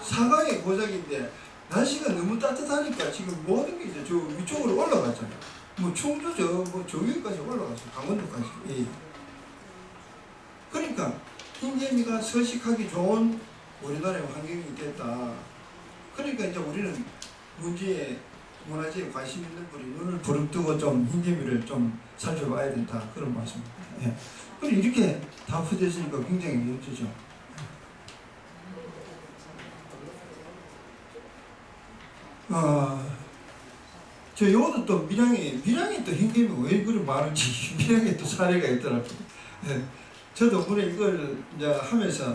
사과의 고장인데 날씨가 너무 따뜻하니까 지금 모든 게 이제 저 위쪽으로 올라갔잖아요. 충주 저기까지 올라갔어요. 강원도까지. 예. 그러니까 흰개미가 서식하기 좋은 우리나라의 환경이 됐다. 그러니까 이제 우리는 문화재에 관심 있는 분이 눈을 부릅뜨고 좀 흰개미를 좀 살펴봐야 된다. 그런 말씀입니다. 예. 그리고 이렇게 다 퍼졌으니까 굉장히 멋지죠. 저 요도 또 밀양에 또 흰개미가 왜 그리 많은지 밀양에 또 사례가 있더라고요. 예. 저도 물에 이걸 이제 하면서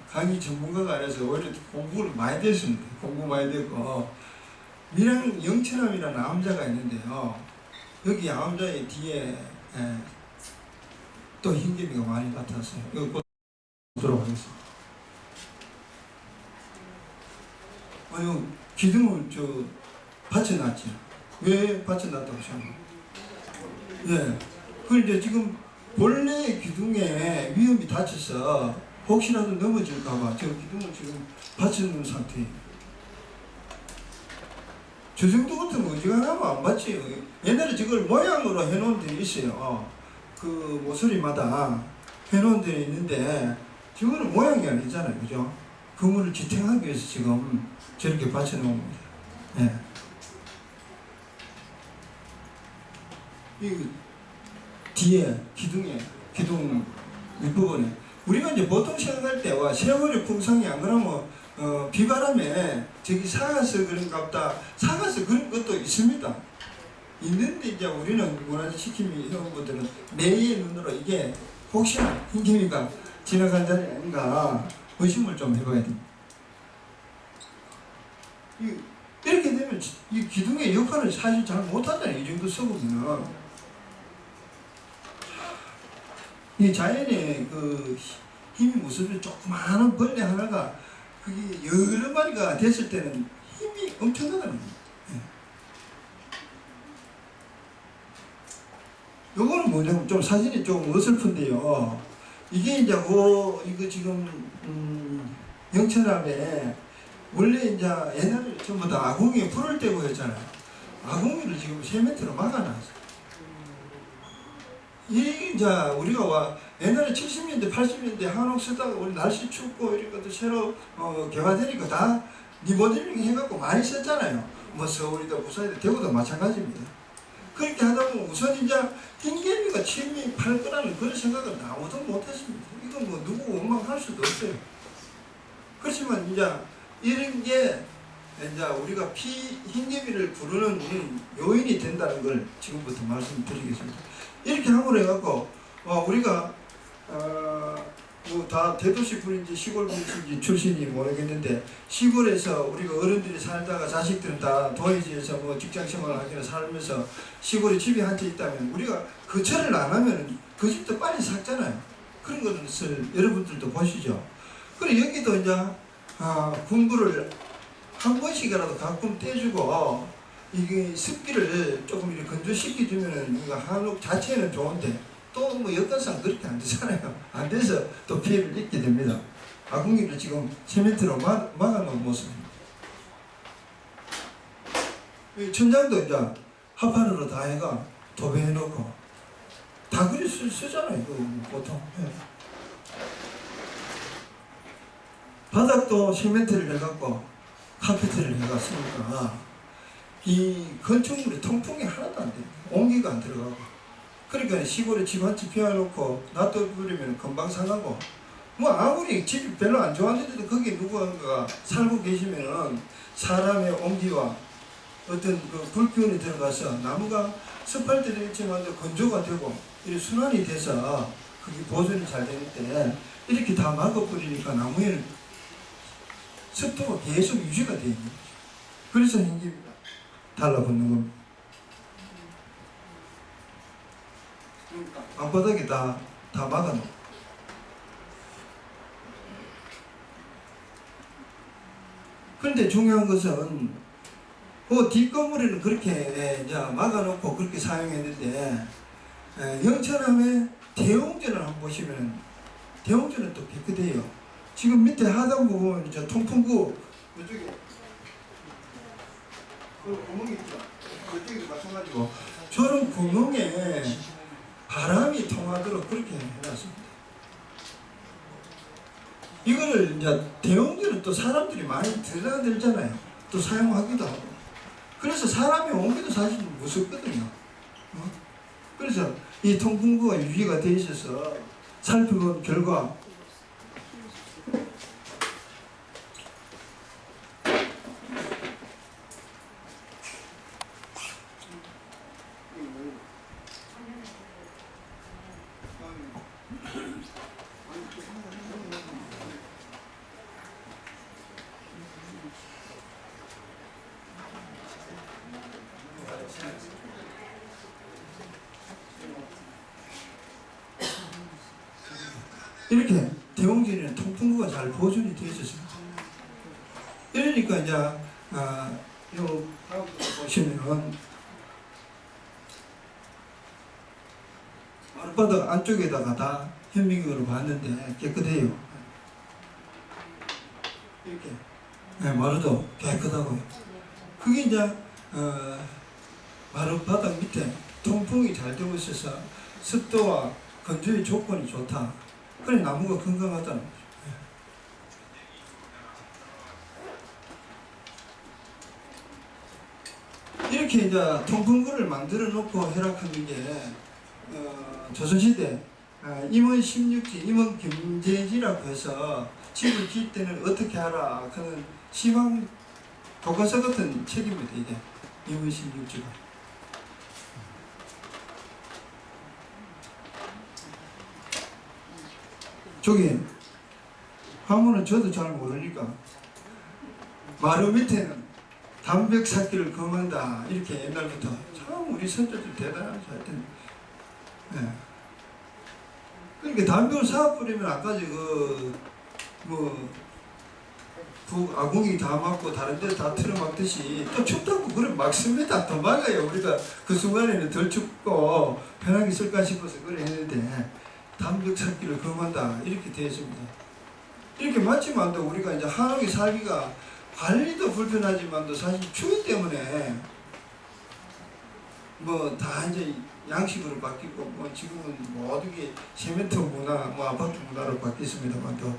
강의 전문가가 아니라서 오히려 공부를 많이 됐습니다. 공부 많이 됐고 밀양 영천암이라는 암자가 있는데요. 여기 암자의 뒤에 또 흰개미가 많이 나타났어요. 이거 보도록 하겠습니다. 기둥을 받쳐놨죠. 왜 받쳐놨다고 생각해요? 예. 그 이제 지금 본래 기둥에 위험이 닫혀서 혹시라도 넘어질까봐 저 기둥을 지금 받쳐놓은 상태예요. 저 정도 같은 거 어지간하면 안 받지. 옛날에 저걸 모양으로 해놓은 데 있어요. 그 모서리마다 해놓은 데 있는데 저거는 모양이 아니잖아요, 그죠? 그물을 지탱하기 위해서 지금 저렇게 받쳐놓은 겁니다. 예. 이 뒤에 기둥 윗부분에 우리가 이제 보통 생각할 때와 세월의 풍성이 안 그러면 비바람에 저기 사가서 그런가 보다. 사가서 그런 것도 있습니다. 있는데 이제 우리는 문화재 시킴이 회원분들은 매의 눈으로 이게 혹시나 흰개미가 지나간 자리 아닌가 의심을 좀 해봐야 됩니다. 이렇게 되면 이 기둥의 역할을 사실 잘 못하잖아요. 이 정도 썩으면. 이 자연의 그 힘이 무슨 조그마한 벌레 하나가 그게 여러 마리가 됐을 때는 힘이 엄청나다는 거예요. 요거는 뭐냐면 좀 사진이 좀 어설픈데요. 이게 이제 이거 지금 영천함에 원래 이제 옛날에 전부 다 아궁이에 불을 떼고 했잖아요. 아궁이를 지금 3m로 막아놨어요. 이제 우리가 옛날에 70년대 80년대 한옥 쓰다가 우리 날씨 춥고 이런 것도 새로 개화되니까 다 리모델링 해갖고 많이 썼잖아요. 뭐 서울이다 부산이다 대구도 마찬가지입니다. 그렇게 하다 보면 우선 이제 흰개미가 침입할 거라는 그런 생각은 아무도 못했습니다. 이건 뭐 누구 원망할 수도 없어요. 그렇지만 이제 이런 게 이제 우리가 흰개미를 부르는 요인이 된다는 걸 지금부터 말씀드리겠습니다. 이렇게 함으로 해갖고 우리가 뭐 다 대도시 분인지 시골 분인지 출신이 모르겠는데 시골에서 우리가 어른들이 살다가 자식들은 다 도시지에서 뭐 직장생활을 하거나 살면서 시골에 집이 한 채 있다면 우리가 거처를 안 하면 그 집도 빨리 삭잖아요. 그런 것을 여러분들도 보시죠. 그리고 여기도 이제 군부를 한 번씩이라도 가끔 떼주고 이게 습기를 조금 이렇게 건조시켜주면은 이거 한옥 자체는 좋은데 또 뭐 여건상 그렇게 안 되잖아요. 안 돼서 또 피해를 입게 됩니다. 아궁이를 지금 세멘트로 막아놓은 모습입니다. 천장도 이제 합판으로 다 해가 도배해놓고 다 그리 쓰잖아요. 이거 보통. 바닥도 세멘트를 해갖고 카페트를 해갔으니까 이 건축물의 통풍이 하나도 안 돼요. 온기가 안 들어가고. 그러니까 시골에 집 한 채 비워놓고 놔둬버리면 금방 상하고 뭐 아무리 집이 별로 안 좋았는데도 거기에 누군가가 살고 계시면은 사람의 온기와 어떤 그 불기운이 들어가서 나무가 습할 때도 있지만 건조가 되고 이렇게 순환이 돼서 그게 보존이 잘 되는데 이렇게 다 막아버리니까 나무에는 습도가 계속 유지가 되어 있는 거죠. 그래서 흰개미가 달라붙는 겁니다. 방바닥에 다 막아놓고 그런데 중요한 것은 그 뒷건물에는 그렇게 이제 막아놓고 그렇게 사용했는데 영천함의 대웅전을 한번 보시면 대웅전은 또 깨끗해요. 지금 밑에 하단부 보면 이제 통풍구 이쪽에 그 구멍이 있죠. 그쪽에도 마찬가지고 저런 구멍에 바람이 통하도록 그렇게 해놨습니다. 이거를 이제 대웅전은 또 사람들이 많이 들어들잖아요. 또 사용하기도 하고. 그래서 사람이 오기도 사실 무섭거든요. 그래서 이 통풍구가 유지가 돼 있어서 살펴본 결과 이렇게 대웅전에는 통풍구가 잘 보존이 되어 있었습니다. 이러니까 이제 요 보시면 마룻바닥 안쪽에다가 다 현미경으로 봤는데 깨끗해요. 이렇게 마루도 깨끗하고요. 그게 이제 마른 바닥 밑에 통풍이 잘 되고 있어서 습도와 건조의 조건이 좋다. 그래 나무가 건강하다는 거죠. 이렇게 이제 통풍구를 만들어 놓고 해락하는 게 조선시대 임원 16지, 임원 김재지라고 해서 집을 지을 때는 어떻게 하라 하는 시황 교과서 같은 책입니다. 이게 임원 16지가. 저기 한문은 저도 잘 모르니까 마루 밑에는 담백 쌓기를 금한다 이렇게 옛날부터 참 우리 선조들 대단하죠. 하여튼 네. 그러니까 담배를 쌓아버리면 아까 아궁이 다 막고 다른 데 다 틀어막듯이 또 춥다고 그래 막습니다. 더 막아요. 우리가 그 순간에는 덜 춥고 편하게 쓸까 싶어서 그래 했는데 담백 쌓기를 금한다 이렇게 되어 있습니다. 이렇게 맞지만도 우리가 이제 한옥에 살기가 관리도 불편하지만도 사실 추위 때문에 뭐 다 이제 양식으로 바뀌고 뭐 지금은 모든 게 세멘트 문화, 뭐 아파트 문화로 바뀌었습니다만도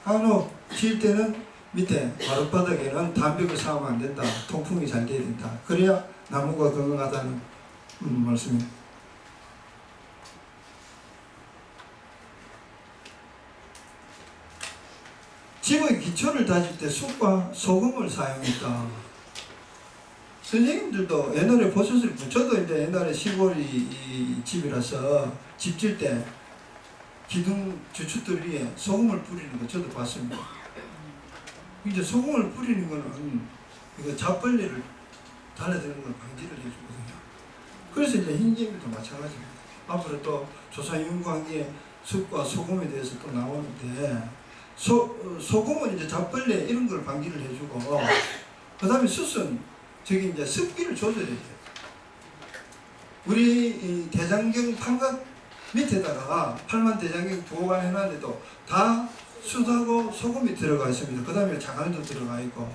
한옥 지을 때는 밑에 마룻바닥에는 담백을 쌓으면 안 된다. 통풍이 잘 돼야 된다. 그래야 나무가 건강하다는 말씀입니다. 집의 기초를 다질 때 숯과 소금을 사용했다. 선생님들도 옛날에 보셨을 거예요. 저도 이제 옛날에 시골이 집이라서 집 질 때 기둥 주춧돌 위에 소금을 뿌리는 거 저도 봤습니다. 이제 소금을 뿌리는 거는 이거 잡벌레를 달라드는 걸 방지를 해주거든요. 그래서 이제 흰개미도 마찬가지입니다. 앞으로 또 조사연구하기에 숯과 소금에 대해서 또 나오는데 소금은 이제 잡벌레 이런 걸 방지를 해주고 그 다음에 숯은 저기 이제 습기를 조절해야 돼요. 우리 이 대장경 판각 밑에다가 팔만 대장경 보관해놨는데도 다 숯하고 소금이 들어가 있습니다. 그 다음에 자갈도 들어가 있고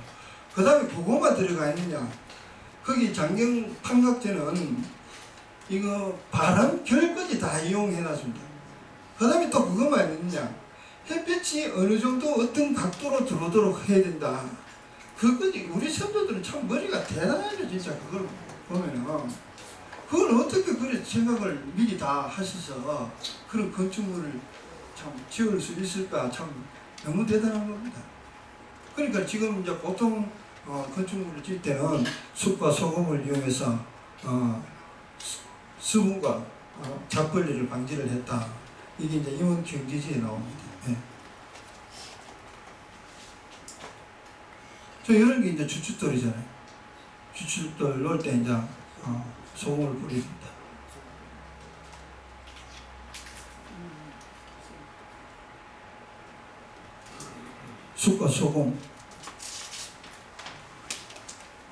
그 다음에 그거만 들어가 있느냐 거기 장경 판각제는 이거 바람 결까지 다 이용해놨습니다. 그 다음에 또 그것만 있느냐 햇빛이 어느 정도 어떤 각도로 들어오도록 해야 된다. 그거지. 우리 선조들은 참 머리가 대단하죠. 진짜 그걸 보면은 그걸 어떻게 그래 생각을 미리 다 하셔서 그런 건축물을 참 지을 수 있을까 참 너무 대단한 겁니다. 그러니까 지금 이제 보통 건축물을 지을 때는 숯과 소금을 이용해서 수분과 잡벌레를 방지를 했다. 이게 이제 임원 경제지에 나옵니다. 네. 저 이런 게 이제 주춧돌이잖아요. 주춧돌 넣을 때 이제 소금을 뿌립니다. 숯과 소금.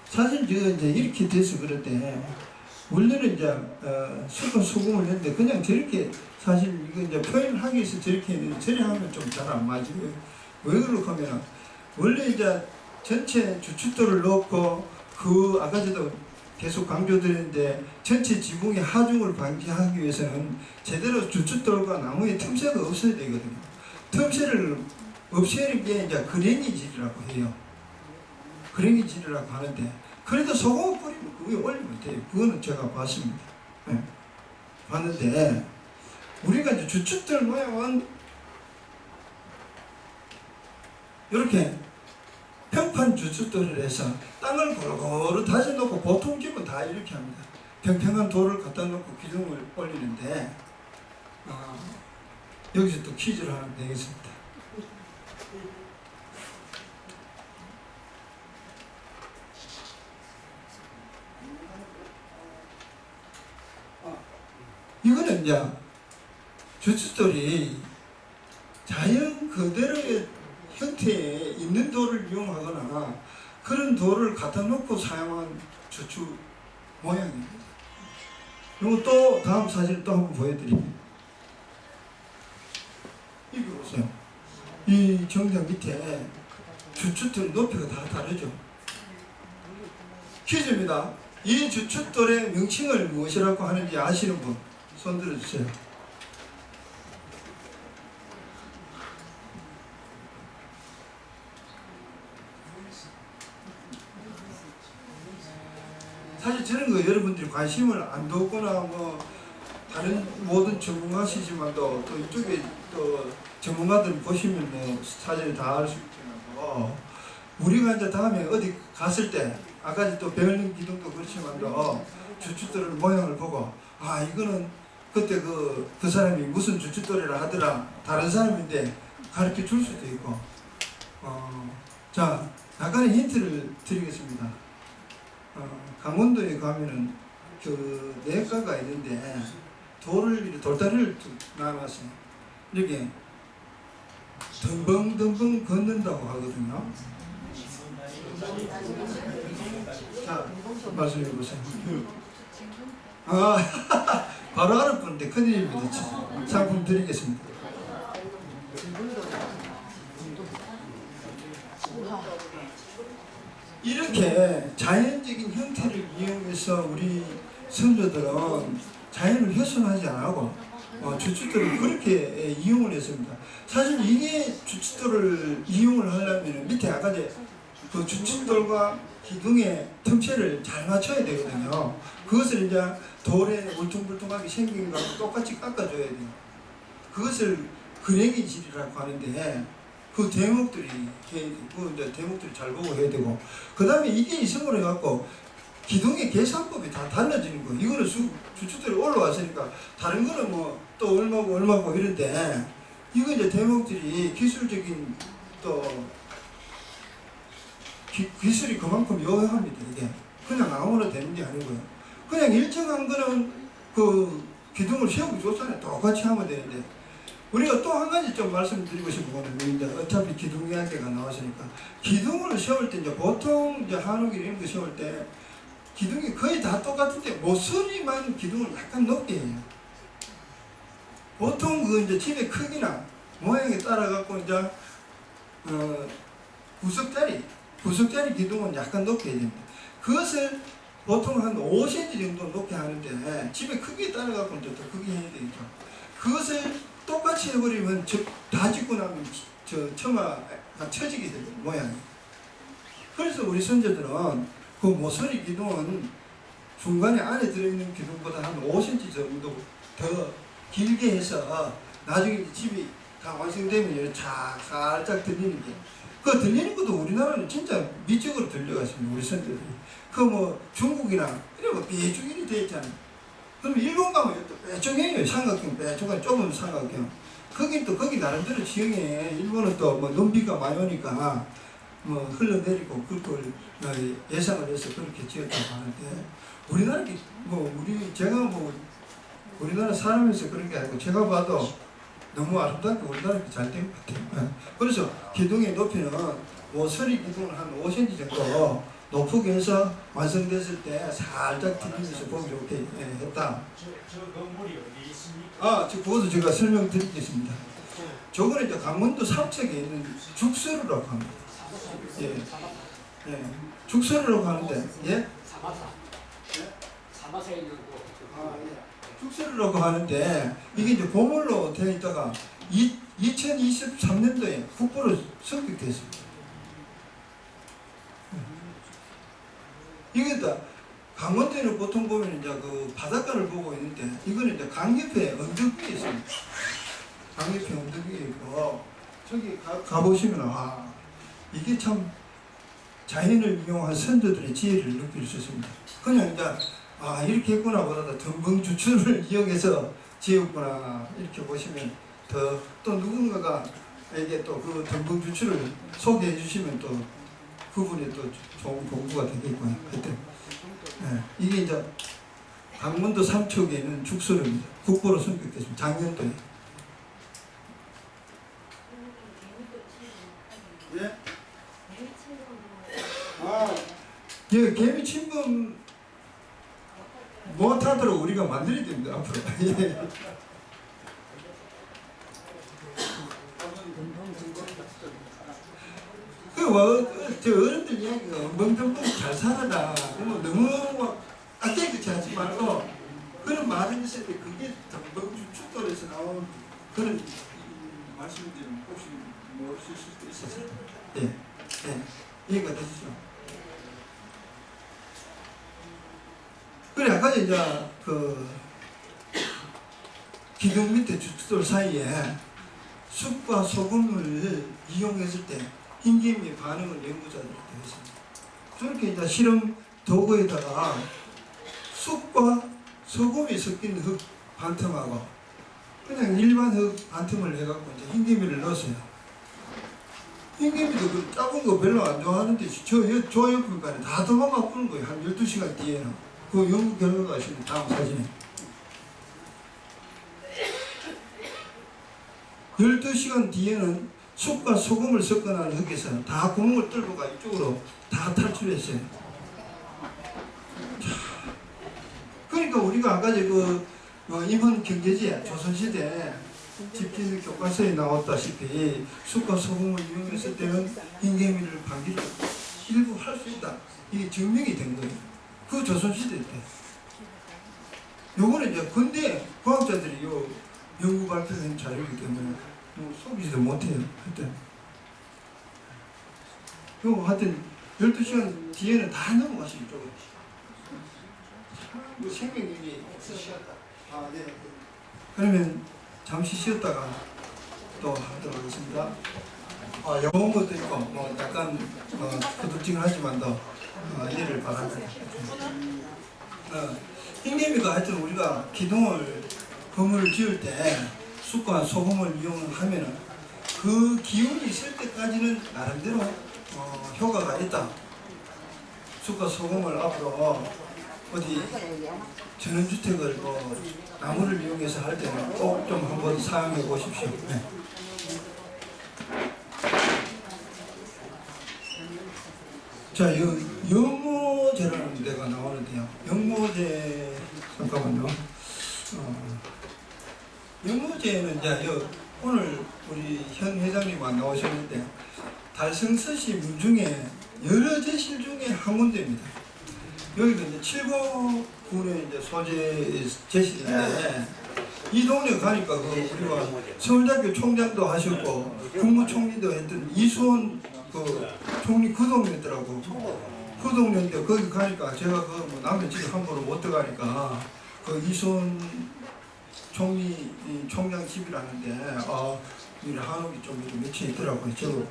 사실 제가 이제 이렇게 돼서 그런데 원래는 이제 숯과 소금을 했는데 그냥 저렇게 사실 이거 이제 표현을 하기 위해서 저렇게 했는데 저렇게 하면 좀 잘 안 맞아요. 왜 그럴까 하면 원래 이제 전체 주춧돌을 넣고 그 아까 저도 계속 강조드렸는데 전체 지붕의 하중을 방지하기 위해서는 제대로 주춧돌과 나무의 틈새가 없어야 되거든요. 틈새를 없애는 게 이제 그랭이질이라고 해요. 그랭이질이라고 하는데 그래도 소금을 뿌리면 그 위에 올리면 돼요. 그거는 제가 봤습니다. 네. 봤는데 우리가 이제 주춧돌 모양은 이렇게 평판 주춧돌을 해서 땅을 고루고루 다져놓고 보통 집은 다 이렇게 합니다. 평평한 돌을 갖다 놓고 기둥을 올리는데 여기서 또 퀴즈를 하나 내겠습니다. 이거는 이제 주춧돌이 자연 그대로의 형태에 있는 돌을 이용하거나 그런 돌을 갖다 놓고 사용한 주춧 모양입니다. 그리고 또 다음 사진을 또 한번 보여드립니다. 이거 보세요. 이 정장 밑에 주춧돌 높이가 다 다르죠. 퀴즈입니다. 이 주춧돌의 명칭을 무엇이라고 하는지 아시는 분 손 들어주세요. 사실 저런 거 여러분들이 관심을 안 뒀거나 뭐 다른 모든 전문가시지만도 또 이쪽에 또 전문가들 보시면 뭐 사전에 다 알 수 있지만 우리가 이제 다음에 어디 갔을 때 아까 또 배울림 기둥도 그렇지만도 주춧돌 모양을 보고 아 이거는 그때 그 사람이 무슨 주춧돌이라 하더라 다른 사람인데 가르쳐 줄 수도 있고 자 약간의 힌트를 드리겠습니다. 강원도에 가면은 그 내과가 있는데 돌다리를 나눠서 이렇게 덤벙덤벙 걷는다고 하거든요. 자, 말씀해 보세요. 아, 바로 알아보는데 큰일입니다. 상품 드리겠습니다. 이렇게 자연적인 형태를 이용해서 우리 선조들은 자연을 훼손하지 않고 주춧돌을 그렇게 이용을 했습니다. 사실 이게 주춧돌을 이용을 하려면 밑에 아까 그 주춧돌과 기둥의 틈새를 잘 맞춰야 되거든요. 그것을 이제 돌에 울퉁불퉁하게 생긴 거하고 똑같이 깎아줘야 돼요. 그것을 그레기질이라고 하는데 그 대목들이 이제 대목들이 잘 보고 해야 되고 그 다음에 이게 이성으로 해갖고 기둥의 계산법이 다 달라지는 거예요. 이거는 주춧돌이 올라왔으니까 다른 거는 뭐 또 얼마고 이런데 이거 이제 대목들이 기술적인 또 기술이 그만큼 요요합니다. 이게 그냥 아무나 되는 게 아니고요. 그냥 일정한 거는 그 기둥을 세우기 좋잖아요. 똑같이 하면 되는데 우리가 또 한 가지 좀 말씀드리고 싶은 거는 이제 어차피 기둥 이야기가 나왔으니까 기둥을 세울 때 이제 보통 이제 한옥이 이런 거 세울 때 기둥이 거의 다 똑같은데 모서리만 기둥을 약간 높게 해요. 보통 그 이제 집의 크기나 모양에 따라 갖고 이제 구석자리 기둥은 약간 높게 해야 됩니다. 그것을 보통 한 5cm 정도 높게 하는데 집의 크기에 따라 갖고 이제 더 크게 해야 되겠죠. 그것을 똑같이 해버리면 다 짓고 나면 처마가 처지게 되는 모양이. 그래서 우리 선조들은 그 모서리 기둥은 중간에 안에 들어있는 기둥보다 한 5cm 정도 더 길게 해서 나중에 집이 다 완성되면 살짝 들리는 게 그 들리는 것도 우리나라는 진짜 미적으로 들려갔습니다. 우리 선조들이. 그 뭐 중국이나 이런 거 빼죽이 돼 있잖아요. 그럼 일본 가면 또 빼죽해요. 삼각형 빼죽은 좁은 삼각형. 거긴 또 거기 나름대로 지형에 일본은 또 뭐 눈비가 많이 오니까 뭐 흘러내리고 그걸 예상을 해서 그렇게 지었다고 하는데 우리나라 제가 뭐 우리나라 사람에서 그런 게 아니고 제가 봐도 너무 아름답게 우리나라 잘 된 것 같아요. 그래서 기둥의 높이는 모서리 기둥을 한 5cm 정도 높게 해서 완성됐을 때 살짝 들리면서 보기 좋게 했다. 저 건물이 어디 있습니까? 그것도 제가 설명드리겠습니다. 저거는 이제 강원도 삼척에 있는 죽서루라고 합니다. 예. 죽서루라고 하는데, 예? 사마사에 있는 거. 죽서루라고 하는데, 이게 이제 보물로 되어 있다가 2023년도에 국보로 선격됐습니다. 이게 다 강원도에는 보통 보면 이제 그 바닷가를 보고 있는데 이거는 이제 강옆에 언덕 위에 있습니다. 강옆에 언덕 위에 있고 저기 가보시면 이게 참 자연을 이용한 선조들의 지혜를 느낄 수 있습니다. 그냥 이제 이렇게 했구나 보다 덤벙주추를 이용해서 지었구나 이렇게 보시면 또 누군가가 이게 또 그 덤벙주추를 소개해 주시면 또 그분이 또 좋은 공부가 되겠고요. 하여튼 이게 이제 강원도 삼척에 있는 죽서루입니다. 국보로 선격됐습니다. 작년도에. 예? 예, 개미 침범 못하도록 우리가 만들어야 됩니다. 앞으로. 예. 저 어른들 이야기가 멍텅멍 잘 살아라. 뭐 너무 막 아껴있지 하지 말고 그런 말을 했을 때 그게 덕봉주 축돌에서 나온 그런 말씀들은 혹시 모르실 수도 있었어요. 예, 예, 이해가 되시죠? 그래 아까 이제 그 기둥 밑에 축돌 사이에 숯과 소금을 이용했을 때 흰개미의 반응을 연구자들이 되었습니다. 그렇게 이제 실험 도구에다가 숯과 소금이 섞인 흙 반틈하고 그냥 일반 흙 반틈을 해갖고 이제 흰개미를 넣었어요. 흰개미도 그 작은 거 별로 안 좋아하는데 저 옆에 다 도망가 푸는 거예요. 한 12시간 뒤에는. 그 연구 결과가 있습니다. 다음 사진에. 12시간 뒤에는 숯과 소금을 섞어놓은 흙에서 다 구멍을 뚫고 가 이쪽으로 다 탈출했어요. 그러니까 우리가 아까 임원 경제지 조선시대 집진 교과서에 나왔다시피 숯과 소금을 이용했을 때는 흰개미를 방지를 일부 할 수 있다. 이게 증명이 된 거예요. 그 조선시대 때. 요거는 이제 근대 과학자들이 요 연구 발표된 자료이기 때문에 뭐 속이지도 못해요. 하여튼 12시간 뒤에는 다 넘어가시죠. 이쪽으로. 뭐 생명력이 쉬었다. 아, 네. 그러면 잠시 쉬었다가 또 하도록 하겠습니다. 영어 것도 있고 뭐 약간 거듭징하지만도 이해를 바랍니다. 흰개미가 하여튼 우리가 기둥을 건물을 지을 때 숯과 소금을 이용하면은 그 기운이 있을 때까지는 나름대로 효과가 있다. 숯과 소금을 앞으로 어디 전원주택을 나무를 이용해서 할 때는 꼭 좀 한번 사용해 보십시오. 네. 자, 영모제라는 데가 나오는데요. 영모제, 잠깐만요. 영모제는 이제 오늘 우리 현 회장님 안 나오셨는데 달성서시 문중에 여러 제실 중에 한 군데입니다. 여기가 이제 칠곡군의 이제 소재 제실인데 이 동네 가니까 우리가 서울대학교 총장도 하셨고 국무총리도 했던 이수원 총리 그 동네더라고. 그 동네인데 거기 가니까 제가 남의 집에 함부로 못 들어가니까 이수원 총장 집이라는데 이 한옥이 좀 이렇게 맺혀 있더라고요. 저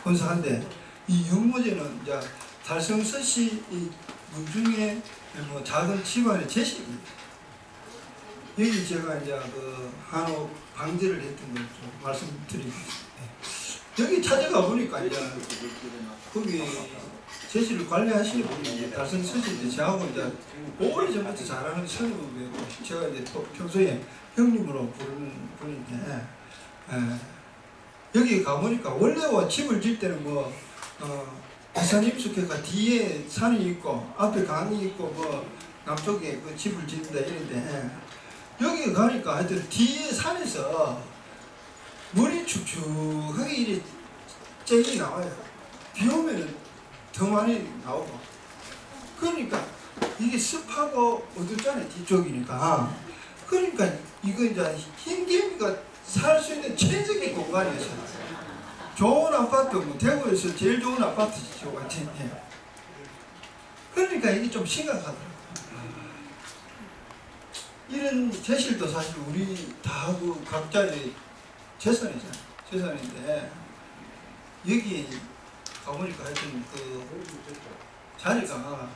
건사한데 이 영모제는 이제 달성서시 문중에 작은 집안의 제식입니다. 여기 제가 이제 한옥 방제를 했던 걸 좀 말씀드리겠습니다. 여기 찾아가 보니까 이제 거기 제시를 관리하시는 분이 달성서시인데 저하고 이제 오래전부터 잘하는 선후배고 제가 이제 또 평소에 형님으로 부르는 분인데 여기 가보니까 원래 집을 질 때는 부산입숙회가 뒤에 산이 있고 앞에 강이 있고 남쪽에 집을 짓는다 이런데 여기 가니까 하여튼 뒤에 산에서 물이 축축하게 이리 쨍이 나와요. 비 오면은 더 많이 나오고. 그러니까 이게 습하고 어둡잖아요. 뒤쪽이니까. 그러니까 이거 이제 흰개미가 살 수 있는 최적의 공간이었어요. 좋은 아파트, 대구에서 제일 좋은 아파트죠. 완전히. 그러니까 이게 좀 심각하더라고요. 이런 제실도 사실 우리 다 각자의 재산이잖아요. 재산인데 여기 가보니까 하여튼 자리가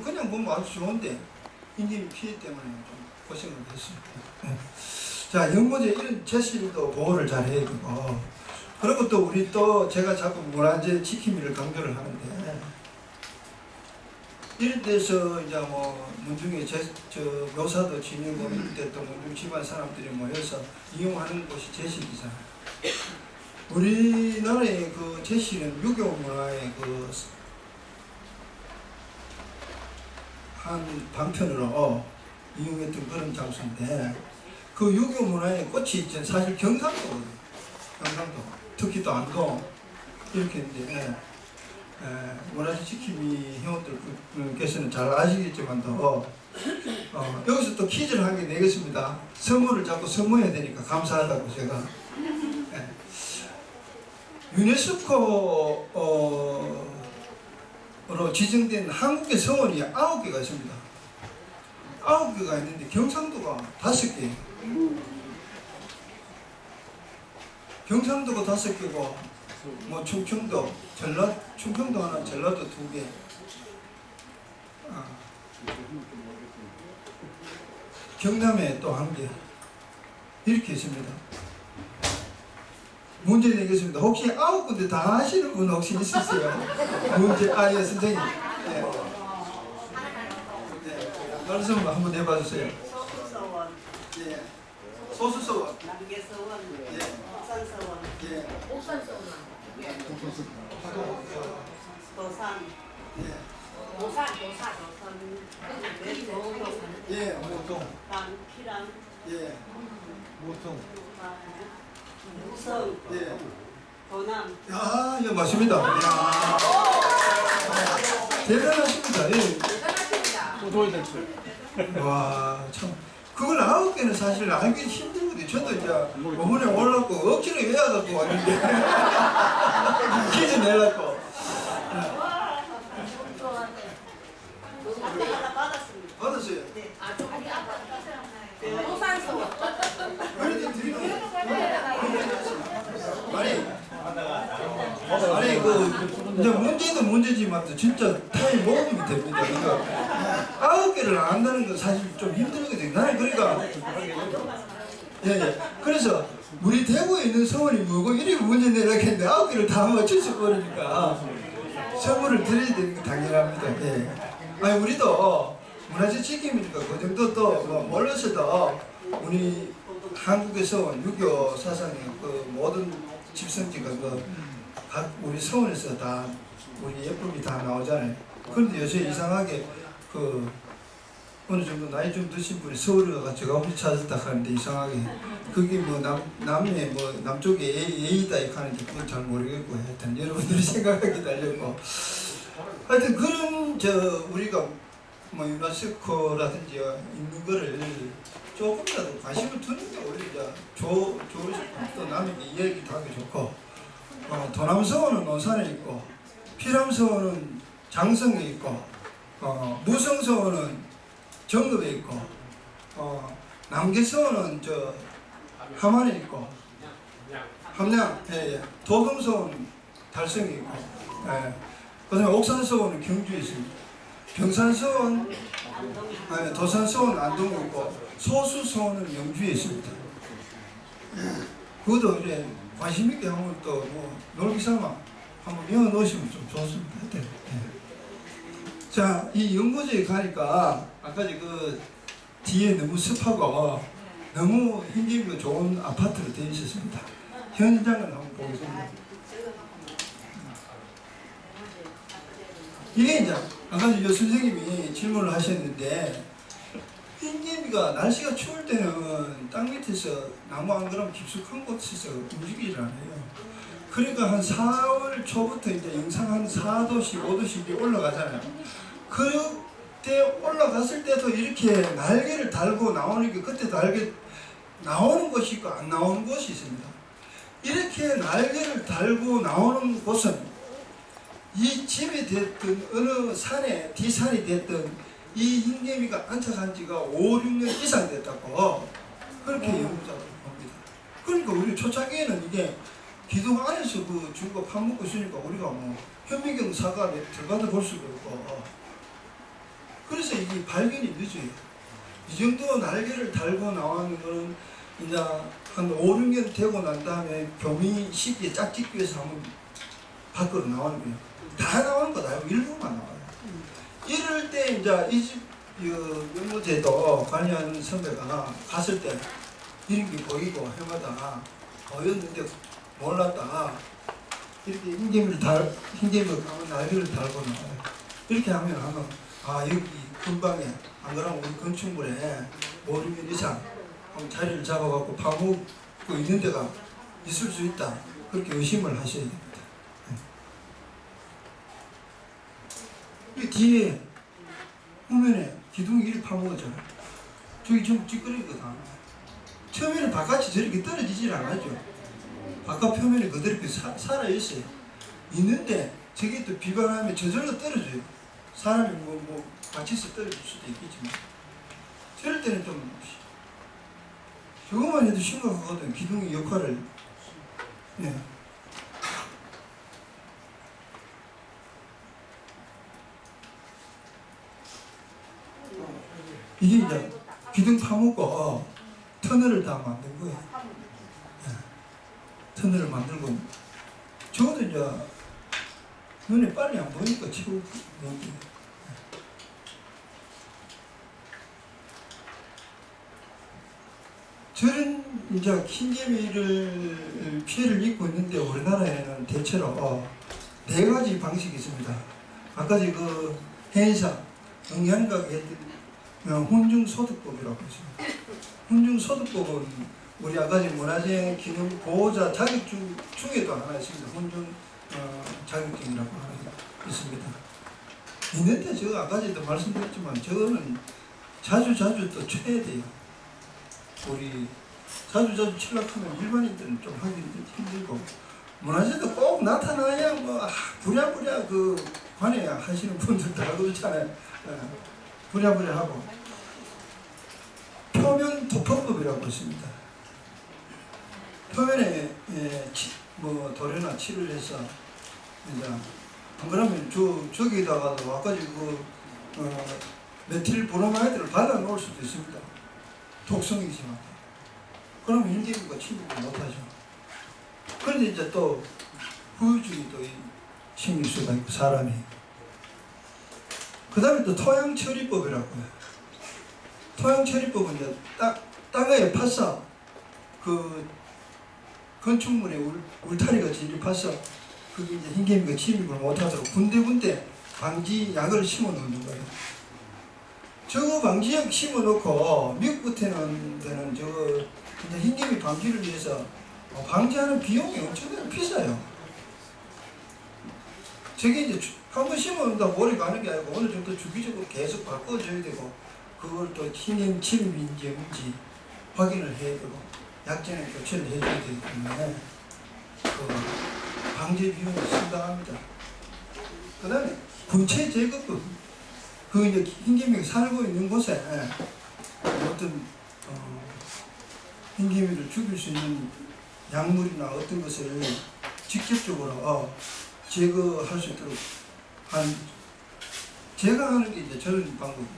그냥 보면 아주 좋은데 흰개미 피해 때문에 좀 고생을 했습니다. 자, 영모제 이런 제실도 보호를 잘 해야 되고 그리고 또 우리 제가 자꾸 문화재 지킴이를 강조를 하는데 이런 데서 이제 문중에 묘사도 지내고 이럴 때 또 문중 집안 사람들이 모여서 이용하는 곳이 제실이잖아요. 우리나라의 제실은 유교 문화의 한 방편으로 이용했던 그런 장소인데 그 유교 문화의 꽃이 사실 경상도거든요. 경상도. 특히 또 안동. 이렇게 이제 문화재 지킴이 회원들께서는 잘 아시겠지만도 여기서 또 퀴즈를 한 개 내겠습니다. 선물을 자꾸 선물해야 되니까 감사하다고 제가. 유네스코로 지정된 한국의 서원이 9개가 있습니다. 9개가 있는데 경상도가 5개. 경상도가 5개고, 뭐 충청도, 충청도 하나, 전라도 2개. 경남에 또 1개. 이렇게 있습니다. 문제 내겠습니다. 혹시 9군데 다 하시는 분 혹시 있으세요? 문제, 예, 선생님. 네. 말씀 한번 해봐 주세요. 소수서원, 예. 소수서원. 남계서원, 예. 옥산서원, 예. 도산, 예. 도산, 예. 모통. 피랑, 예. 모통. 무성, 예. 도남. 야, 예, 맞습니다. 야. 대단하십니다. 예. 와, 참. 그걸 9개는 사실 알기 힘들거든요. 저도 이제 어머니 올랐고 억지로 외워갖고 왔는데 퀴즈 내려고. 앞에 하나 받았습니다. 받았어요. 네. 그래도 드리는 아니 이제 문제도 문제지만 진짜 타임 먹으면 됩니다. 그러니까 9개를 안 한다는 건 사실 좀 힘들거든요. 나는 그러니까 예. 그래서 우리 대구에 있는 서원이 뭐고 이렇게 문제 내려고 했는데 9개를 다 맞추셔버리니까 선물을 드려야 되는 게 당연합니다. 예. 아니 우리도 문화재 지킴이니까 그 정도 또 몰라서도 우리 한국의 서원 6.25 사상의 그 모든 집성지가 각 우리 서원에서 다 우리 예쁨이 다 나오잖아요. 그런데 요새 이상하게 그 어느 정도 나이 좀 드신 분이 서울에 가서 제가 혹시 찾았다 하는데 이상하게 그게 뭐 남의 뭐 남쪽에 예의다 이렇게 하는데 그건 잘 모르겠고 하여튼 여러분들이 생각하기 달렸고 하여튼 그런 우리가 뭐 유네스코라든지 있는 거를 조금이라도 관심을 두는 게 오히려 좋으시고 또 남에게 이야기도 하기 좋고 도남서원은 논산에 있고 피람서원은 장성에 있고 무성서원은 정읍에 있고 남계서원은 함안에 있고 함양 도금서원은 달성에 있고 그다음에 옥산서원은 경주에 있습니다. 경산서원 도산서원은 안동에 있고 소수서원은 영주에 있습니다. 그것도 이제 관심 있게 한번 또 뭐 놀기 삼아 한번 외워 놓으시면 좀 좋습니다. 네. 자, 이 연구소에 가니까 아까 그 뒤에 너무 습하고 너무 힘들고 좋은 아파트로 되어 있었습니다. 현장을 한번 보겠습니다. 이게 이제 아까 선생님이 질문을 하셨는데 흰개미가 날씨가 추울 때는 땅 밑에서 나무 안 그러면 깊숙한 곳에서 움직이질 않아요. 그러니까 한 4월 초부터 이제 영상 한 4도씩 5도씩 올라가잖아요. 그때 올라갔을 때도 이렇게 날개를 달고 나오는 게 그때 날개 나오는 곳이 있고 안 나오는 곳이 있습니다. 이렇게 날개를 달고 나오는 곳은 이 집이 됐든 어느 산에 뒷산이 됐든 이 흰개미가 안착한 지가 5, 6년 이상 됐다고 그렇게 연구자들이 봅니다. 그러니까 우리 초창기에는 이게 기둥 안에서 그 주고 파먹고 있으니까 우리가 뭐 현미경 사과 들어가다 볼 수가 없고 그래서 이게 발견이 늦어요. 이 정도 날개를 달고 나오는 거는 이제 한 5, 6년 되고 난 다음에 교미 시기에 짝짓기 위해서 한번 밖으로 나오는 거예요. 다 나오는 거 아니고 일부만 나와요. 이럴 때 이제 이 집 연구제도 관리하는 선배가 갔을 때 이런 게 보이고 해마다 보였는데 몰랐다. 이렇게 흰개미가 가면 날개를 달고 나와요. 이렇게 하면 여기 근방에 안 그러면 우리 건축물에 5, 6년 이상 자리를 잡아갖고 파묻고 있는 데가 있을 수 있다. 그렇게 의심을 하셔야 됩니다. 이 뒤에 후면에 기둥이 이렇게 파먹었잖아. 저기 전부 찌끄러기거든. 처음에는 바깥이 저렇게 떨어지질 않았죠. 바깥 표면이 그대로 이렇게 살아있어요. 있는데 저게 또 비바람에 저절로 떨어져요. 사람이 뭐 다쳐서 떨어질 수도 있겠지만 저럴 때는 좀 저것만 해도 심각하거든. 기둥의 역할을. 예. 이게 이제 기둥 파묻고 터널을 다 만든 거예요. 예. 터널을 만들고 저것도 이제 눈에 빨리 안 보이니까 치고 넘기. 저런 이제 흰개미를 피해를 입고 있는데 우리나라에는 대체로 네 가지 방식이 있습니다. 아까 그 해인사 영양학에 했던 혼중소득법이라고 있습니다. 혼중소득법은 우리 아까 문화재 기능 보호자 자격증 중에도 하나 있습니다. 혼중 자격증이라고 하나 있습니다. 있는데 제가 아까 전에도 말씀드렸지만 저거는 자주 또 쳐야 돼요. 우리 자주 출락하면 일반인들은 좀 하기 힘들고 문화재도 꼭 나타나야 뭐 부랴부랴 그 관에 하시는 분들도 하고 그렇잖아요. 부랴부랴 하고 표면 도포법이라고 있습니다. 표면에 뭐 도료나 칠을 해서 이제 안 그러면 저기다가도 아까 그 메틸 브로마이드를 발라 놓을 수도 있습니다. 독성이 심하다. 그러면 흰개미가 침입을 못하죠. 그런데 이제 또 후유증이 또 생길 수가 있고 사람이. 그 다음에 또 토양처리법이라고 해요. 토양처리법은 이제 땅에 파서 그 건축물에 울타리가 진입해서 그게 이제 흰개미가 침입을 못하도록 군데군데 방지약을 심어 놓는 거예요. 저거 방지약 심어놓고 미국 같은 데는 저거 흰개미 방지를 위해서 방지하는 비용이 엄청나게 비싸요. 저게 이제 한 번 심어놓는다고 오래 가는 게 아니고 어느 정도 주기적으로 계속 바꿔줘야 되고 그걸 또 흰개미 침입인지 뭔지 확인을 해야 되고 약제는 교체를 해줘야 되기 때문에 그 방지 비용이 상당합니다. 그 다음에 군체 제거법. 그 이제 흰개미가 살고 있는 곳에 어떤 흰개미를 죽일 수 있는 약물이나 어떤 것을 직접적으로 제거할 수 있도록 제가 하는 게 이제 저런 방법입니다.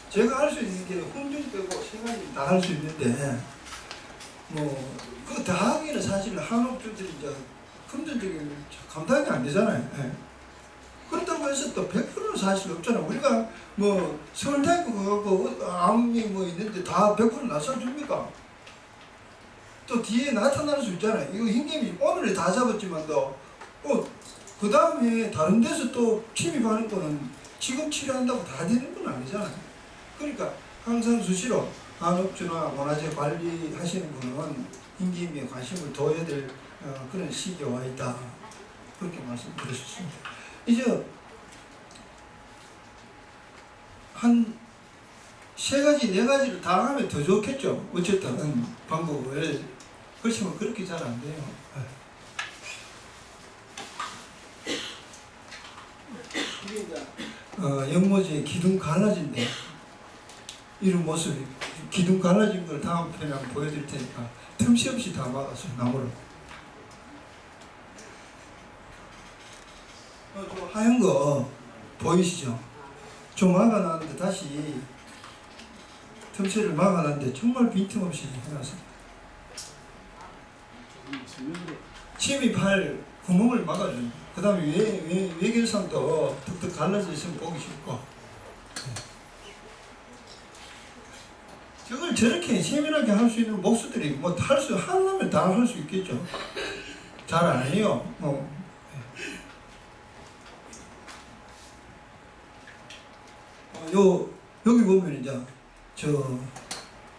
제가 할 수 있는 게 혼중 빼고 세 가지 다 할 수 있는데 뭐 그거 다 하기는 사실 한옥주들이 이제 금전적인 감당이 안 되잖아요. 예. 그렇다고 해서 또 100%는 사실 없잖아. 우리가 뭐 서울대학교 가고 암이 뭐 있는데 다 100% 나서줍니까? 또 뒤에 나타날 수 있잖아요. 이거 흰개미 오늘에 다 잡았지만도 그 다음에 다른 데서 또 침입하는 거는 지금 치료한다고 다 되는 건 아니잖아요. 그러니까 항상 수시로 한옥주나 문화재 관리하시는 분은 흰개미에 관심을 둬야 될 그런 시기에 와 있다. 그렇게 말씀드렸습니다. 이제 한 세 가지, 네 가지를 다 하면 더 좋겠죠. 어쨌든 방법을. 그렇지만 그렇게 잘 안 돼요. 이게 이제 연못에 기둥 갈라진데 이런 모습이 기둥 갈라진 걸 다음 편에 한번 보여드릴 테니까 틈새 없이 다 막았어요. 나무를. 저 하얀 거 보이시죠? 좀 막아놨는데 다시 틈새를 막아놨는데 정말 빈틈없이 해놨습니다. 침입할 구멍을 막아줘요. 그 다음에 외결상도 툭툭 갈라져 있으면 보기 쉽고. 저걸 저렇게 세밀하게 할 수 있는 목수들이 뭐 하려면 다 할 수 있겠죠. 잘 안 해요. 여기 보면 이제 저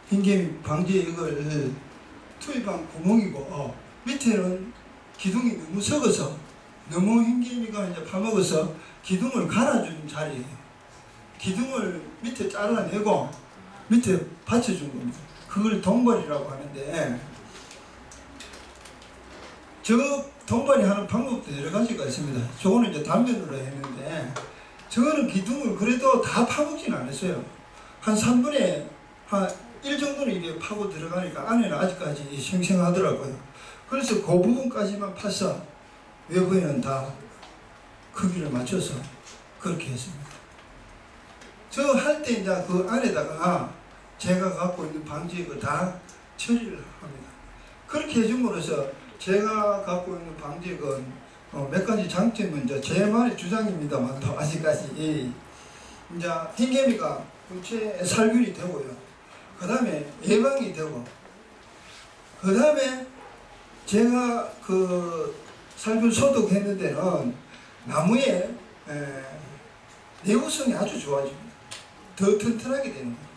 흰개미 방지에 이걸 투입한 구멍이고 밑에는 기둥이 너무 썩어서 너무 흰개미가 이제 파먹어서 기둥을 갈아준 자리예요. 기둥을 밑에 잘라내고 밑에 받쳐준 겁니다. 그걸 덩벌이라고 하는데, 저 덩벌이 하는 방법도 여러 가지가 있습니다. 저거는 이제 단면으로 했는데, 저거는 기둥을 그래도 다 파먹진 않았어요. 한 3분의 한 1 정도는 이게 파고 들어가니까 안에는 아직까지 생생하더라고요. 그래서 그 부분까지만 파서 외부에는 다 크기를 맞춰서 그렇게 했습니다. 저 할 때 이제 그 안에다가 제가 갖고 있는 방지액을 다 처리를 합니다. 그렇게 해줌으로써 제가 갖고 있는 방지액은 몇 가지 장점은 이제 제만의 주장입니다만 또 아직까지 이제 흰개미가 군체에 살균이 되고요. 그 다음에 예방이 되고, 그 다음에 제가 그 살균 소독했는 데는 나무의 내구성이 아주 좋아집니다. 더 튼튼하게 되는 거예요.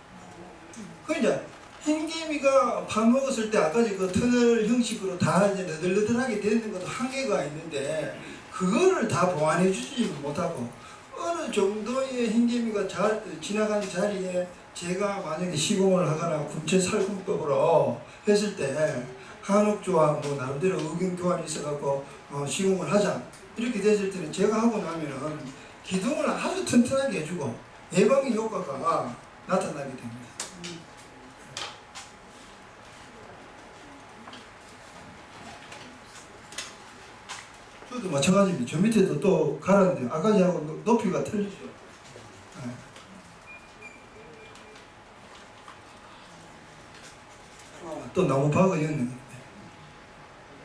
그 이제 흰개미가 파먹었을 때 아까 그 터널 형식으로 다 이제 너덜너덜하게 되는 것도 한계가 있는데, 그거를 다 보완해 주지 못하고 어느 정도의 흰개미가 지나가는 자리에 제가 만약에 시공을 하거나 군체 살균법으로 했을 때 한옥조와 뭐 나름대로 의견 교환이 있어갖고 시공을 하자 이렇게 됐을 때는 제가 하고 나면은 기둥을 아주 튼튼하게 해주고 예방의 효과가 나타나게 됩니다. 저도 마찬가지입니다. 저 밑에도 또 갈았는데 아까지하고 높이가 틀리죠. 네. 또 나무 박어였네.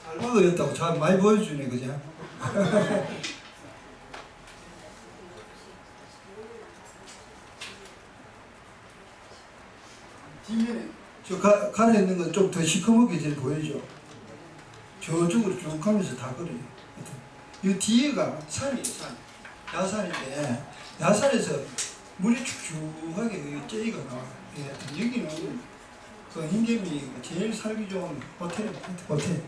잘 박어였다고 잘 많이 보여주네, 그죠? 뒷면에 저 가래 있는 건 좀 더 시커멓게 잘 보이죠? 저쪽으로 쭉 가면서 다 그래요. 이 뒤에가 산이에요, 산. 야산인데, 야산에서 물이 축축하게 째기가 나와요. 여기는 그 흰개미가 제일 살기 좋은 호텔입니다. 호텔.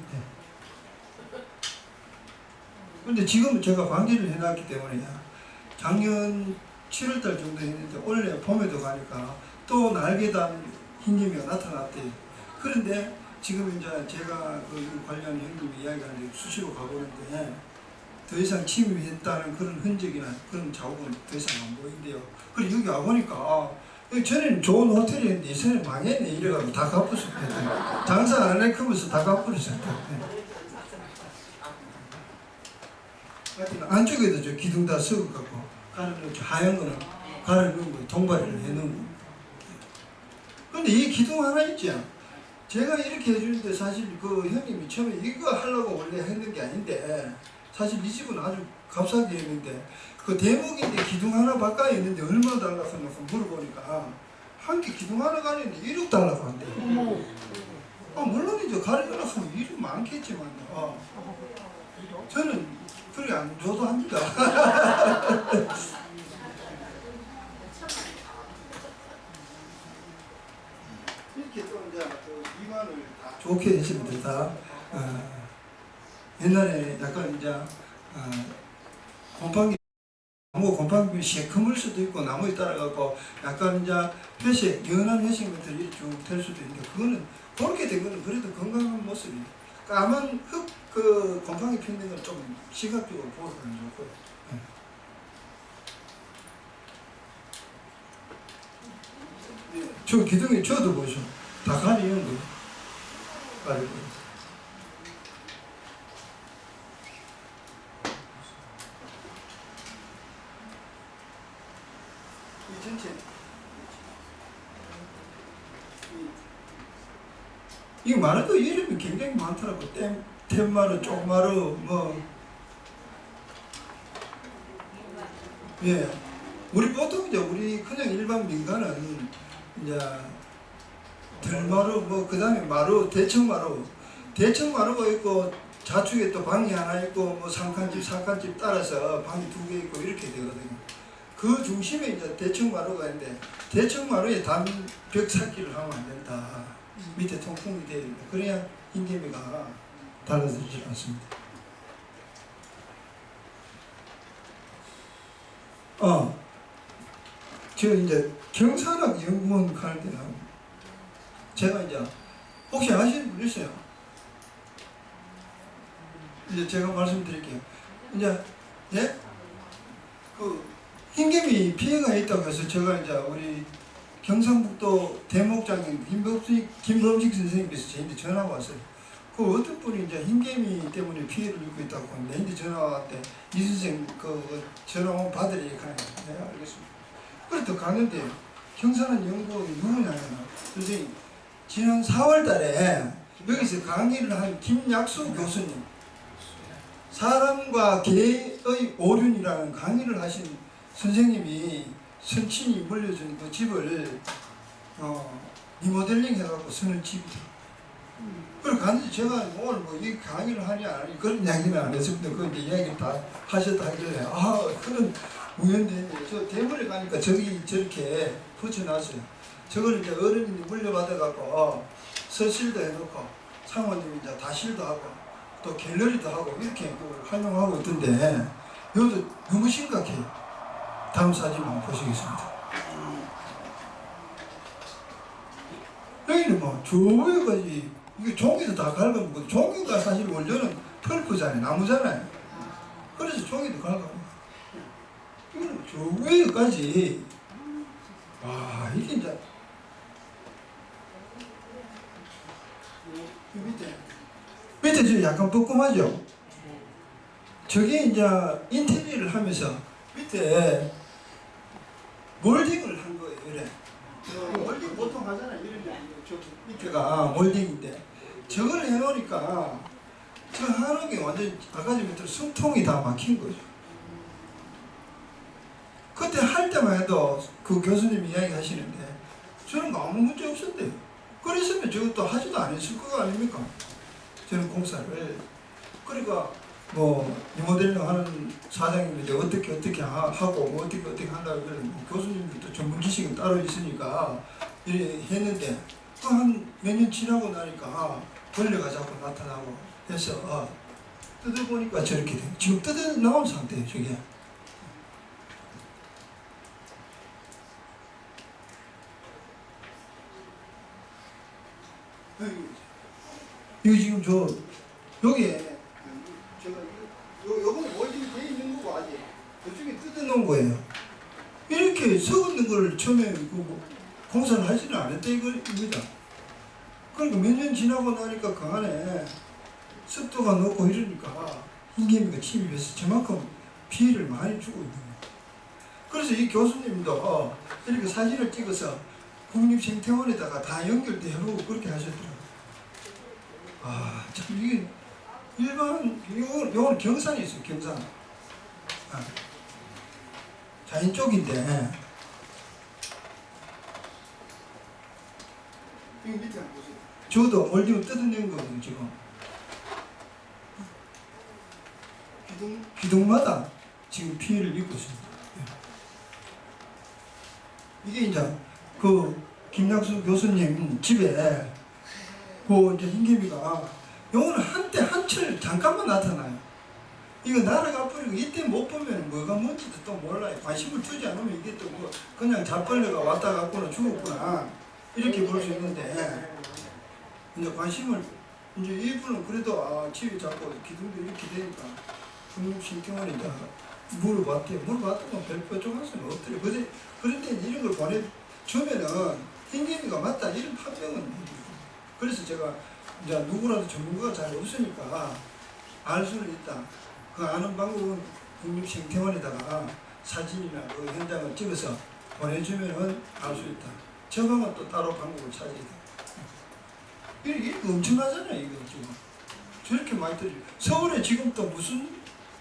근데 지금은 제가 관계를 해놨기 때문에 작년 7월달 정도 했는데 올해 봄에도 가니까 또 날개 단 흰개미가 나타났대요. 그런데 지금 이제 제가 그 관련 형님이 이야기하는데 수시로 가보는데 더 이상 침입했다는 그런 흔적이나 그런 자국은 더 이상 안 보이는데요. 그리고 여기 와보니까 전에는 좋은 호텔이었는데 이전에 망했네 이래가지고 다 갚았었거든요. 장사 안 해크면서 다 갚았었다. 하여튼 안쪽에도 저 기둥 다 썩어갖고 가르는 하얀 거는 가르는 거 동발을 해놓은 거. 근데 이 기둥 하나 있죠. 제가 이렇게 해주는데 사실 그 형님이 처음에 이거 하려고 원래 했는 게 아닌데 사실 이 집은 아주 값싸게 했는데 그 대목인데 기둥 하나 바꿔야 했는데 얼마 달라고 물어보니까 한 개 기둥 하나 가는데 1억 달라고 한대요. 물론이죠. 가려고 하면 일이 많겠지만 저는 그렇게 안 줘도 합니다. 이렇게 또 이제 그 미관을 다 좋게 했습니다. 다 옛날에 약간 이제 곰팡이 나무 곰팡이 시커멀 수도 있고 나무에 따라가고 약간 이제 회색 연한 회색 같은 일이 쭉 될 수도 있는데 그거는 그렇게 된 거는 그래도 건강한 모습이에요. 까만 흙 그 곰팡이 피는 건 좀 시각적으로 보기가 안 좋고요. 저 기둥에 저도 보셔. 다 가리는 거. 가리고. 이 전체. 이 마루도 이름이 굉장히 많더라고. 템마루, 쪽마루, 뭐. 예. 우리 보통 이제 우리 그냥 일반 민가는 이제 들마루 뭐 그다음에 마루 대청마루가 있고 좌측에 또 방이 하나 있고 뭐 3칸집 4칸집 따라서 방이 2개 있고 이렇게 되거든요. 그 중심에 이제 대청마루가 있는데 대청마루에 단 벽 쌓기를 하면 안 된다. 밑에 통풍이 돼야 된다. 그래야 흰개미가 달라들지 않습니다. 저 이제 경산학 연구원 가는 데는 제가 이제 혹시 아시는 분 있어요? 이제 제가 말씀드릴게요. 이제 예? 그 흰개미 피해가 있다고 해서 제가 이제 우리 경상북도 대목장인 김범식 선생님께서 저한테 전화가 왔어요. 그 어떤 분이 이제 흰개미 때문에 피해를 입고 있다고 내한테 전화가 왔대. 이 선생 그 전화 받으리 그래. 네, 알겠습니다. 그래도 가는데 경산학 연구원이 누구냐면 선생님 지난 4월 달에 여기서 강의를 한 김약수 교수님 사람과 개의 오륜이라는 강의를 하신 선생님이 선친이 물려준 그 집을 리모델링 해갖고 쓰는 집이다. 그걸 갔는데 제가 오늘 뭐 이 강의를 하냐 안 하냐 그런 이야기는 안 했습니다. 그 이제 이야기를 다 하셨다 하길래 그런 우연인데 저 대문에 가니까 저기 저렇게 붙여놨어요. 저걸 이제 어른이 물려받아갖고 서실도 해놓고 상호님이 이제 다실도 하고 또 갤러리도 하고 이렇게 그걸 활용하고 있던데 여기도 너무 심각해요. 다음 사진 한번 보시겠습니다. 여기는 뭐 저기까지 이게 종이도 다 갉아먹고 종이가 사실 원료는 펄프잖아요. 나무잖아요. 그래서 종이도 갉아먹고 이거는 저 위에까지 와 이게 이제 밑에 저 약간 뻐끔하죠? 저게 이제 인테리어를 하면서 밑에 몰딩을 한 거예요. 이래. 몰딩 보통 하잖아요. 이런 저 밑에가 몰딩인데 저걸 해놓으니까 저 하는 게 완전 아까 전부터 숨통이 다 막힌 거죠. 그때 할 때만 해도 그 교수님이 이야기 하시는데 저는 아무 문제 없었대요. 그랬으면 저것도 하지도 않았을 거 아닙니까? 저는 공사를. 그러니까 뭐 리모델링 하는 사장님인데 어떻게 하고 뭐 어떻게 한다고 그러는데 뭐 교수님들도 전문 지식은 따로 있으니까 이렇게 했는데 한 몇 년 지나고 나니까 벌레가 자꾸 나타나고 해서 뜯어보니까 저렇게 돼. 지금 뜯어 나온 상태예요. 저게. 이거 지금 여기에 제가 요건 월딩 돼 있는 거고 아직 그중에 뜯어놓은 거예요. 이렇게 썩은 걸 처음에 공사를 하지는 않았다 이거죠. 그러니까 몇 년 지나고 나니까 그 안에 습도가 높고 이러니까 흰개미가 침입해서 저만큼 피해를 많이 주고 있는 거예요. 그래서 이 교수님도 이렇게 사진을 찍어서 국립생태원에다가 다 연결돼 해놓고 그렇게 하셨더라고요. 참 이게 요건 경산이 있어요. 경산. 자연 쪽인데 이거 밑에 한번 보세요. 저도 몰딩 뜯어낸 거거든요. 지금 기둥마다 지금 피해를 입고 있습니다. 이게 이제 그 김약수 교수님 집에 그 이제 흰개미가 요거는 한때 한철 잠깐만 나타나요. 이거 날아가 버리고 이때 못 보면 뭐가 뭔지도 또 몰라요. 관심을 주지 않으면 이게 또 뭐 그냥 잡벌레가 왔다 갔구나 죽었구나 이렇게 볼 수 있는데 이제 관심을 이제 일부는 그래도 집에 자꾸 기둥도 이렇게 되니까 국립신경원에 이제 물어봤대요. 물어봤더니 별 뾰족한 수는 없더래요. 그런데 이런 걸 보내주면은 흰개미가 맞다 이런 판명은 그래서 제가 이제 누구라도 전문가가 잘 없으니까 알 수는 있다. 그 아는 방법은 국립생태원에다가 사진이나 그 현장을 찍어서 보내주면은 알 수 있다. 저 방은 또 따로 방법을 찾아야 돼. 이게 엄청나잖아요. 이거 지금 저렇게 많이 떨어져. 서울에 지금 또 무슨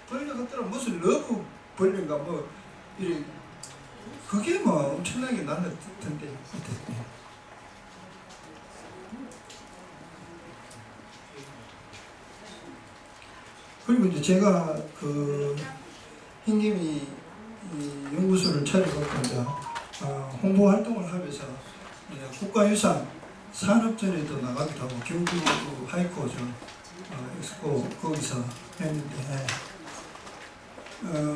벌레 같더라. 무슨 러브 벌레인가 뭐 이래. 그게 뭐 엄청나게 날렸던데. 그리고 이제 제가 그 흰개미 연구소를 차려갖고 이제 홍보 활동을 하면서 국가유산 산업전에도 나가기도 하고 경주 하이코죠 엑스포 거기서 했는데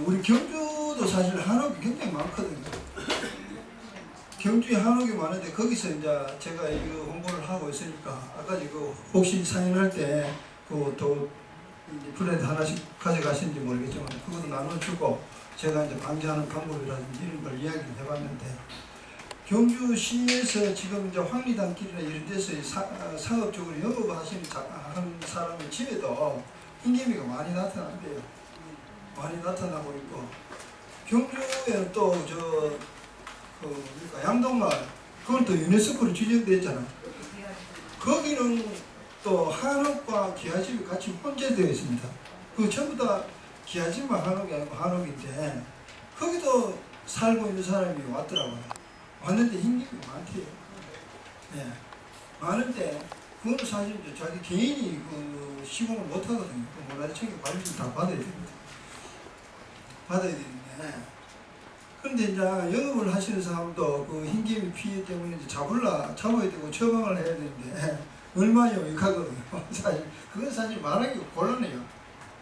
우리 경주 경주도 사실 한옥이 굉장히 많거든요. 경주에 한옥이 많은데 거기서 이제 제가 이거 홍보를 하고 있으니까 아까 그 혹시 사인할 때그또 플레드 하나씩 가져가시는지 모르겠지만 그것도 나눠주고 제가 이제 방지하는 방법이라든지 이런 걸 이야기를 해봤는데 경주시에서 지금 이제 황리단길이나 이런 데서 상업적으로 영업하시는 하는 사람의 집에도 흰개미가 많이 나타난대요. 많이 나타나고 있고 경주에는 또 그러니까 양동마을 그건 또 유네스코로 지정되어 있잖아요. 거기는 또 한옥과 기와집이 같이 혼재되어 있습니다. 그 전부 다 기와집만 한옥이 아니고 한옥인데 거기도 살고 있는 사람이 왔더라고요. 왔는데 흰개미 많대요. 예. 많은데 그거는 사실 이제 자기 개인이 그 시공을 못 하거든요. 그 문화재청에 관리를 다 받아야 됩니다. 받아야 되는데 그런데 이제 영업을 하시는 사람도 그 흰개미 피해 때문에 이제 잡아야 되고 처방을 해야 되는데 얼마나 유익하거든요. 사실 그건 사실 말하기 곤란해요.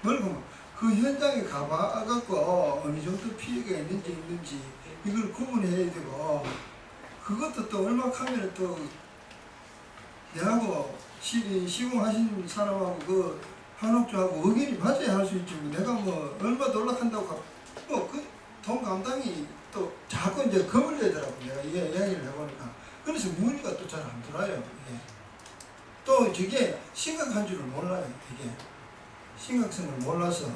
그리고 그 현장에 가봐갖고 어느 정도 피해가 있는지 이걸 구분해야 되고 그것도 또 얼마큼이면 또 내하고 시공하시는 사람하고 그 한옥주하고 의견이 맞아야 할 수 있지. 내가 뭐 얼마 놀락한다고 뭐 그 돈 감당이 또 자꾸 이제 겁을 내더라고. 내가 이야기를 해보니까 그래서 문의가 또 잘 안 들어요. 이게. 또 저게 심각한 줄을 몰라요. 이게 심각성을 몰라서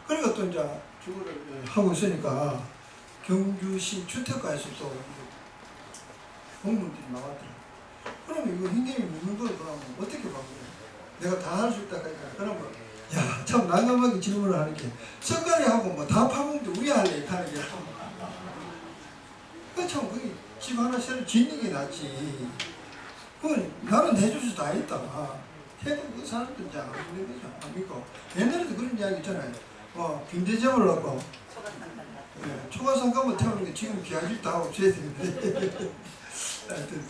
그러니까 또 이제 주거를 하고 있으니까 경주시 주택가에서 또 공무원들이 나왔더라고요. 그러면 이거 흰개미 묻는 걸 그러면 어떻게 바꾸냐. 내가 다 할 수 있다 하니까 그러면 야, 참 난감하게 질문을 하는 게 석가리하고 뭐 다 파먹는데 우리 할래 하는 게 참 그게 집 하나 새로 짓는 게 낫지. 그건 나는 해줄 수 다 있다. 해도 그 사람들 잘 안 믿는 거죠. 안 믿고 옛날에도 그런 이야기 있잖아요. 빈대점을 넣고 초과상가만 태우는 게 지금 기아집 다 없애야 되는데 하여튼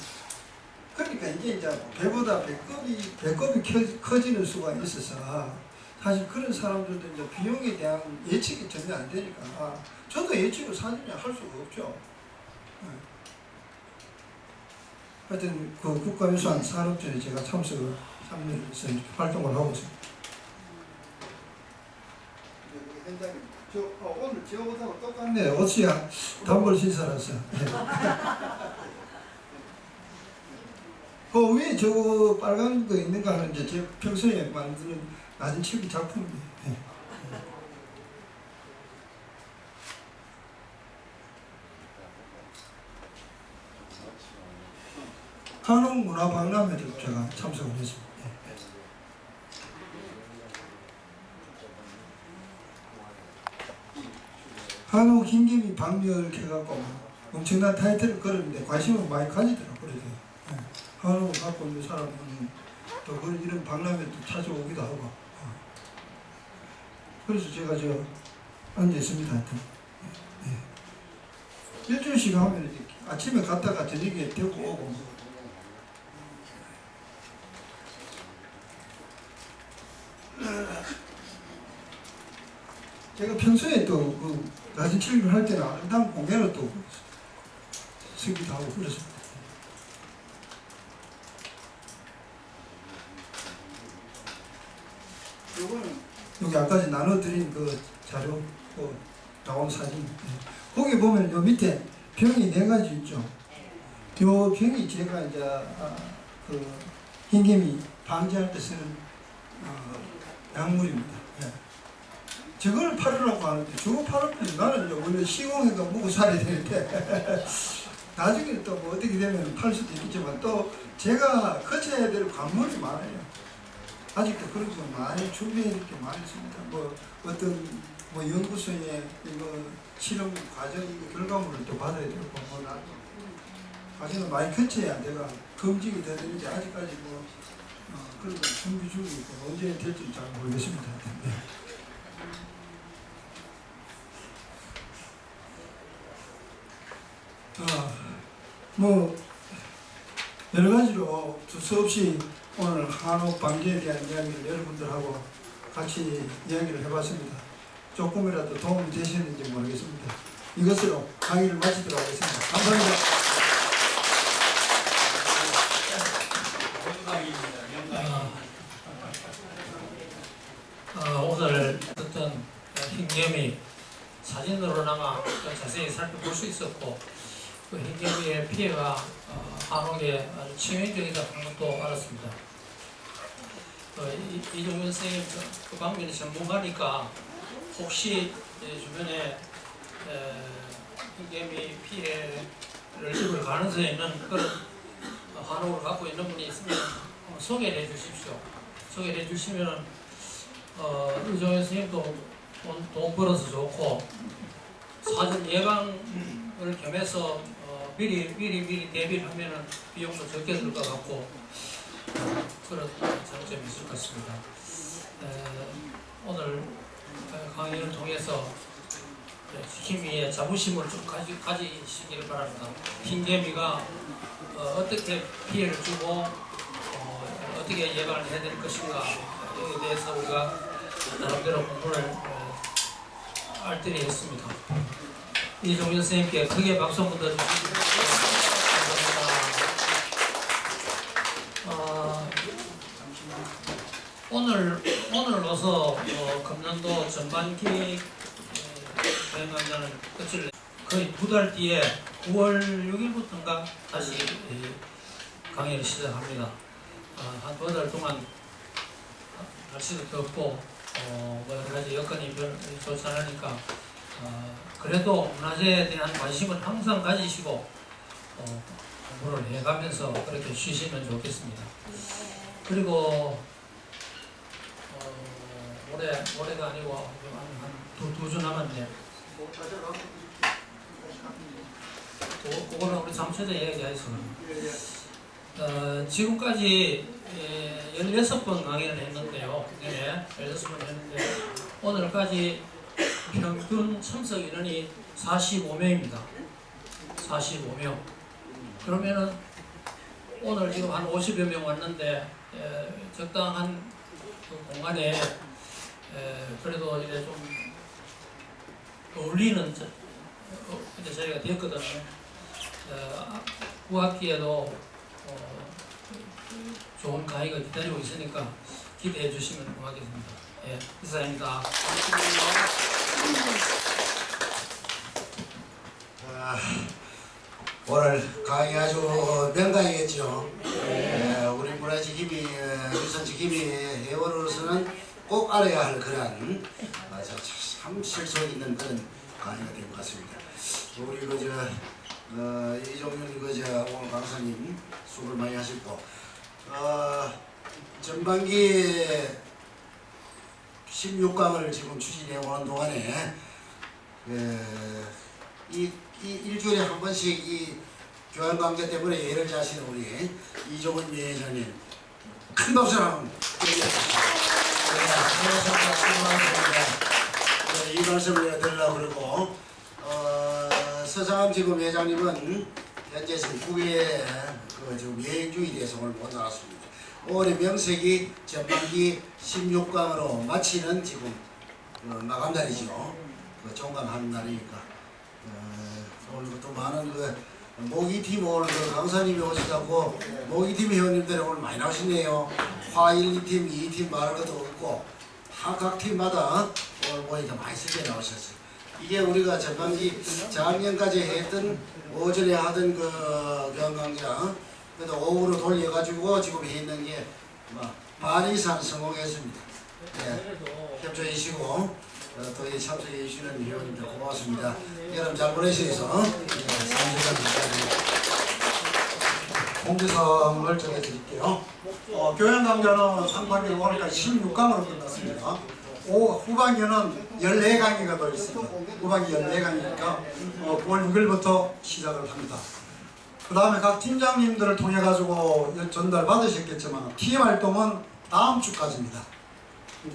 그러니까 이게 이제 배보다 배꼽이 커지는 수가 있어서 사실 그런 사람들도 이제 비용에 대한 예측이 전혀 안 되니까 저도 예측을 사전에 할 수가 없죠. 하여튼 그 국가유산 산업전에 제가 참여해서 활동을 하고 있습니다. 오늘 지어보다고 똑같네요. 어찌야 단벌 신사라서. 그 위에 저 빨간 거 있는 거는 이제 제 평소에 만드는 낮은 칠기 작품입니다. 한옥문화박람회도 제가 참석을 했습니다. 한옥 흰개미 박멸 해갖고 엄청난 타이틀을 걸었는데 관심을 많이 가지더라고요. 그래도 한옥을 갖고 있는 사람은 또 이런 박람회도 찾아오기도 하고 그래서 제가 앉아 있습니다. 하여튼 일주일씩 하면 아침에 갔다가 저녁에 데리고 오고 제가 평소에 또 그 낮은 칠기를 할 때는 아름다운 공연을 또 쓰기도 하고 그렇습니다. 요거는 여기 아까 나눠드린 그 자료 나온 사진 거기 보면 요 밑에 병이 4가지 있죠. 요 병이 제가 이제 그 흰개미 방지할 때 쓰는 약물입니다. 저걸 팔으라고 하는데 저거 팔으면 나는 원래 시공해가 먹고 살아야 되는데 나중에 또 뭐 어떻게 되면 팔 수도 있겠지만 또 제가 거쳐야 될 관문이 많아요. 아직도 그런 거 많이 준비해야 될 게 많이 있습니다. 뭐 어떤 연구소에 이거 실험 과정 결과물을 또 받아야 되고 과정을 많이 거쳐야 내가 검증이 되는지 아직까지 그런 거 준비 중이고 언제 될지 잘 모르겠습니다. 뭐 여러 가지로 두서없이 오늘 한옥 방지에 대한 이야기를 여러분들하고 같이 이야기를 해봤습니다. 조금이라도 도움이 되셨는지 모르겠습니다. 이것으로 강의를 마치도록 하겠습니다. 감사합니다. 오늘 어떤 흰개미 사진으로나마 자세히 살펴볼 수 있었고 그 흰개미의 피해가 한옥에 아주 치명적이다는 것도 알았습니다. 이종현 선생님 그 방면이 전문가니까 혹시 주변에 흰개미 피해를 입을 가능성이 있는 그런 한옥을 갖고 있는 분이 있으면 소개를 해 주십시오. 소개를 해 주시면 이종현 선생님도 돈 벌어서 좋고 사전 예방을 겸해서 미리 대비를 하면은 비용도 적게 들 것 같고 그런 장점이 있을 것 같습니다. 오늘 강의를 통해서 지킴이의 자부심을 좀 가지시기를 바랍니다. 흰개미가 어떻게 피해를 주고 어떻게 예방을 해야 될 것인가 여기에 대해서 우리가 나름대로 공부를 알뜰히 했습니다. 이종현 선생님께 크게 박수 한번 더 주시기 바랍니다. 오늘로서 금년도 전반기 대행강좌는 끝을 거의 2달 뒤에 9월 6일부터인가 다시 강의를 시작합니다. 한 2달 동안 날씨도 덥고 여러 가지 여건이 좋지 않으니까 그래도 문화재에 대한 관심을 항상 가지시고 공부를 해가면서 그렇게 쉬시면 좋겠습니다. 그리고 올해가 아니고 한 2주 남았네. 그거는 우리 잠초제 얘기해서 지금까지 16번 강의를 했는데요. 네, 16번 했는데 오늘까지 평균 참석 인원이 45명입니다. 45명. 그러면은 오늘 지금 한 50여 명 왔는데 적당한 그 공간에 그래도 이제 좀 어울리는 이제 저희가 됐거든요. 후학기에도 좋은 강의가 기다리고 있으니까 기대해 주시면 고맙겠습니다. 예, 이상입니다. 오늘 강의 아주 명강이겠죠. 우리 문화지킴이, 유선지킴이 회원으로서는 꼭 알아야 할 그런 참 실속 있는 그런 강의가 된 것 같습니다. 우리 이종윤 오늘 강사님 수고를 많이 하셨고 전반기 16강을 지금 추진해 오는 동안에 이 일주일에 한 번씩 이 교양 강좌 때문에 예를 자시는 우리 이종훈 회장님 큰 박수 한번 드리겠습니다. 이 말씀을 드리려고 그러고 서장암 지금 회장님은 현재 지금 국외에 지금 여행 중이라서 오늘 못 나왔습니다. 올해 명색이 전반기 16강으로 마치는 지금 마감날이죠. 종강하는 날이니까 오늘 또 많은 모기팀 오늘 강사님이 오시다고 모기팀 회원님들이 오늘 많이 나오시네요. 화 1, 2팀, 2팀 말할 것도 없고 각 팀마다 오늘 보니까 많이 쓰게 나오셨어요. 이게 우리가 전반기 작년까지 했던 오전에 하던 교양강좌 그래도 오후로 돌려가지고 지금 했는 게 반 이상 성공했습니다. 네, 협조해 주시고 또 이 참석해 주시는 회원님들 고맙습니다. 여러분 잘 보내셔서 공지사항을 전해드릴게요. 교양강좌는 상반기 오늘까지 16강으로 끝났습니다. 후반기는 14강의가 더 있습니다. 후반기 14강이니까 9월 6일부터 시작을 합니다. 그 다음에 각 팀장님들을 통해 가지고 전달 받으셨겠지만 팀 활동은 다음 주까지입니다.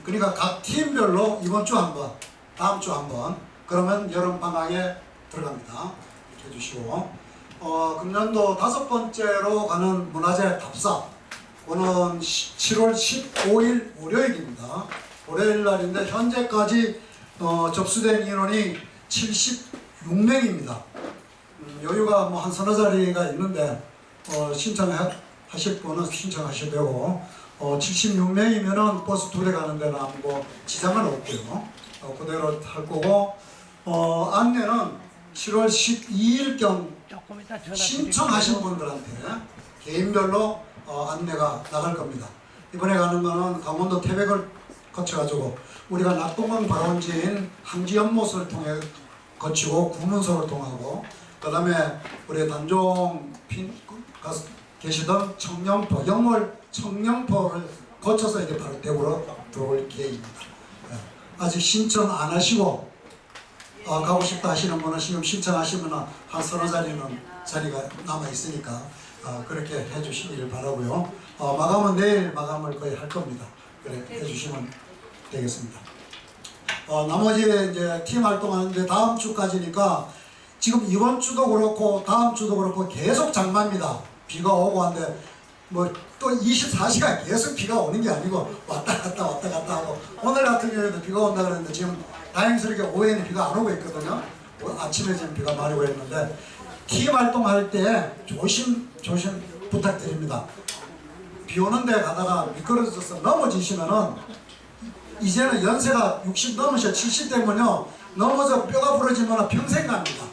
그러니까 각 팀별로 이번 주 한 번, 다음 주 한 번, 그러면 여름 방학에 들어갑니다. 이렇게 해주시고 금년도 5번째로 가는 문화재 답사 오는 7월 15일 월요일입니다. 월요일 날인데 현재까지 접수된 인원이 76명입니다. 여유가 뭐 한 서너 자리가 있는데 신청하실 분은 신청하셔도 되고 76명이면은 버스 2대 가는 데는 뭐 지장은 없고요. 그대로 할 거고 안내는 7월 12일경 조금 이따 전화 신청하신 분들한테 개인별로 안내가 나갈 겁니다. 이번에 가는 거는 강원도 태백을 거쳐가지고 우리가 낙동강 발원지인 항지연못을 통해 거치고 구문소를 통하고 그 다음에 우리 단종 계시던 청령포, 영월 청령포를 거쳐서 이제 바로 대구로 들어올 계획입니다. 아직 신청 안 하시고 가고 싶다 하시는 분은 지금 신청하시면 한 서너 자리가 남아 있으니까 그렇게 해주시기를 바라고요. 마감은 내일 마감을 거의 할 겁니다. 그래 해주시면 되겠습니다. 나머지 이제 팀 활동하는데 다음 주까지니까 지금 이번 주도 그렇고 다음 주도 그렇고 계속 장마입니다. 비가 오고 한데 뭐 또 24시간 계속 비가 오는 게 아니고 왔다 갔다 하고 오늘 같은 경우에도 비가 온다 그랬는데 지금 다행스럽게 오후에는 비가 안 오고 있거든요. 아침에 지금 비가 많이 오고 있는데 팀 활동할 때 조심 부탁드립니다. 비 오는 데 가다가 미끄러져서 넘어지시면은 이제는 연세가 60 넘으셔 70 되면요 넘어져 뼈가 부러지면 평생 갑니다.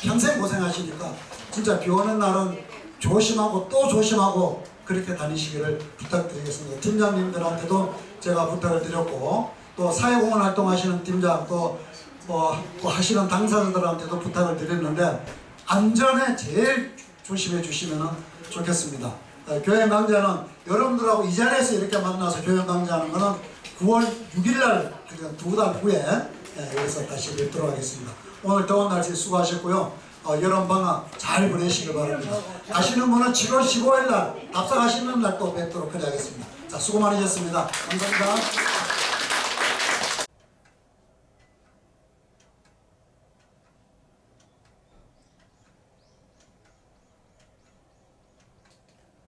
평생 고생하시니까 진짜 비 오는 날은 조심하고 또 조심하고 그렇게 다니시기를 부탁드리겠습니다. 팀장님들한테도 제가 부탁을 드렸고 또 사회공헌 활동하시는 팀장 또 하시는 당사자들한테도 부탁을 드렸는데 안전에 제일 조심해 주시면 좋겠습니다. 교회 강좌는 여러분들하고 이 자리에서 이렇게 만나서 교회 강좌하는 거는 9월 6일날 2달 후에 여기서 다시 뵙도록 하겠습니다. 오늘 더운 날씨 수고하셨고요. 여름방학 잘 보내시길 바랍니다. 가시는 분은 7월 15일 날 답사하시는 날 또 뵙도록 하겠습니다. 자, 수고 많으셨습니다. 감사합니다.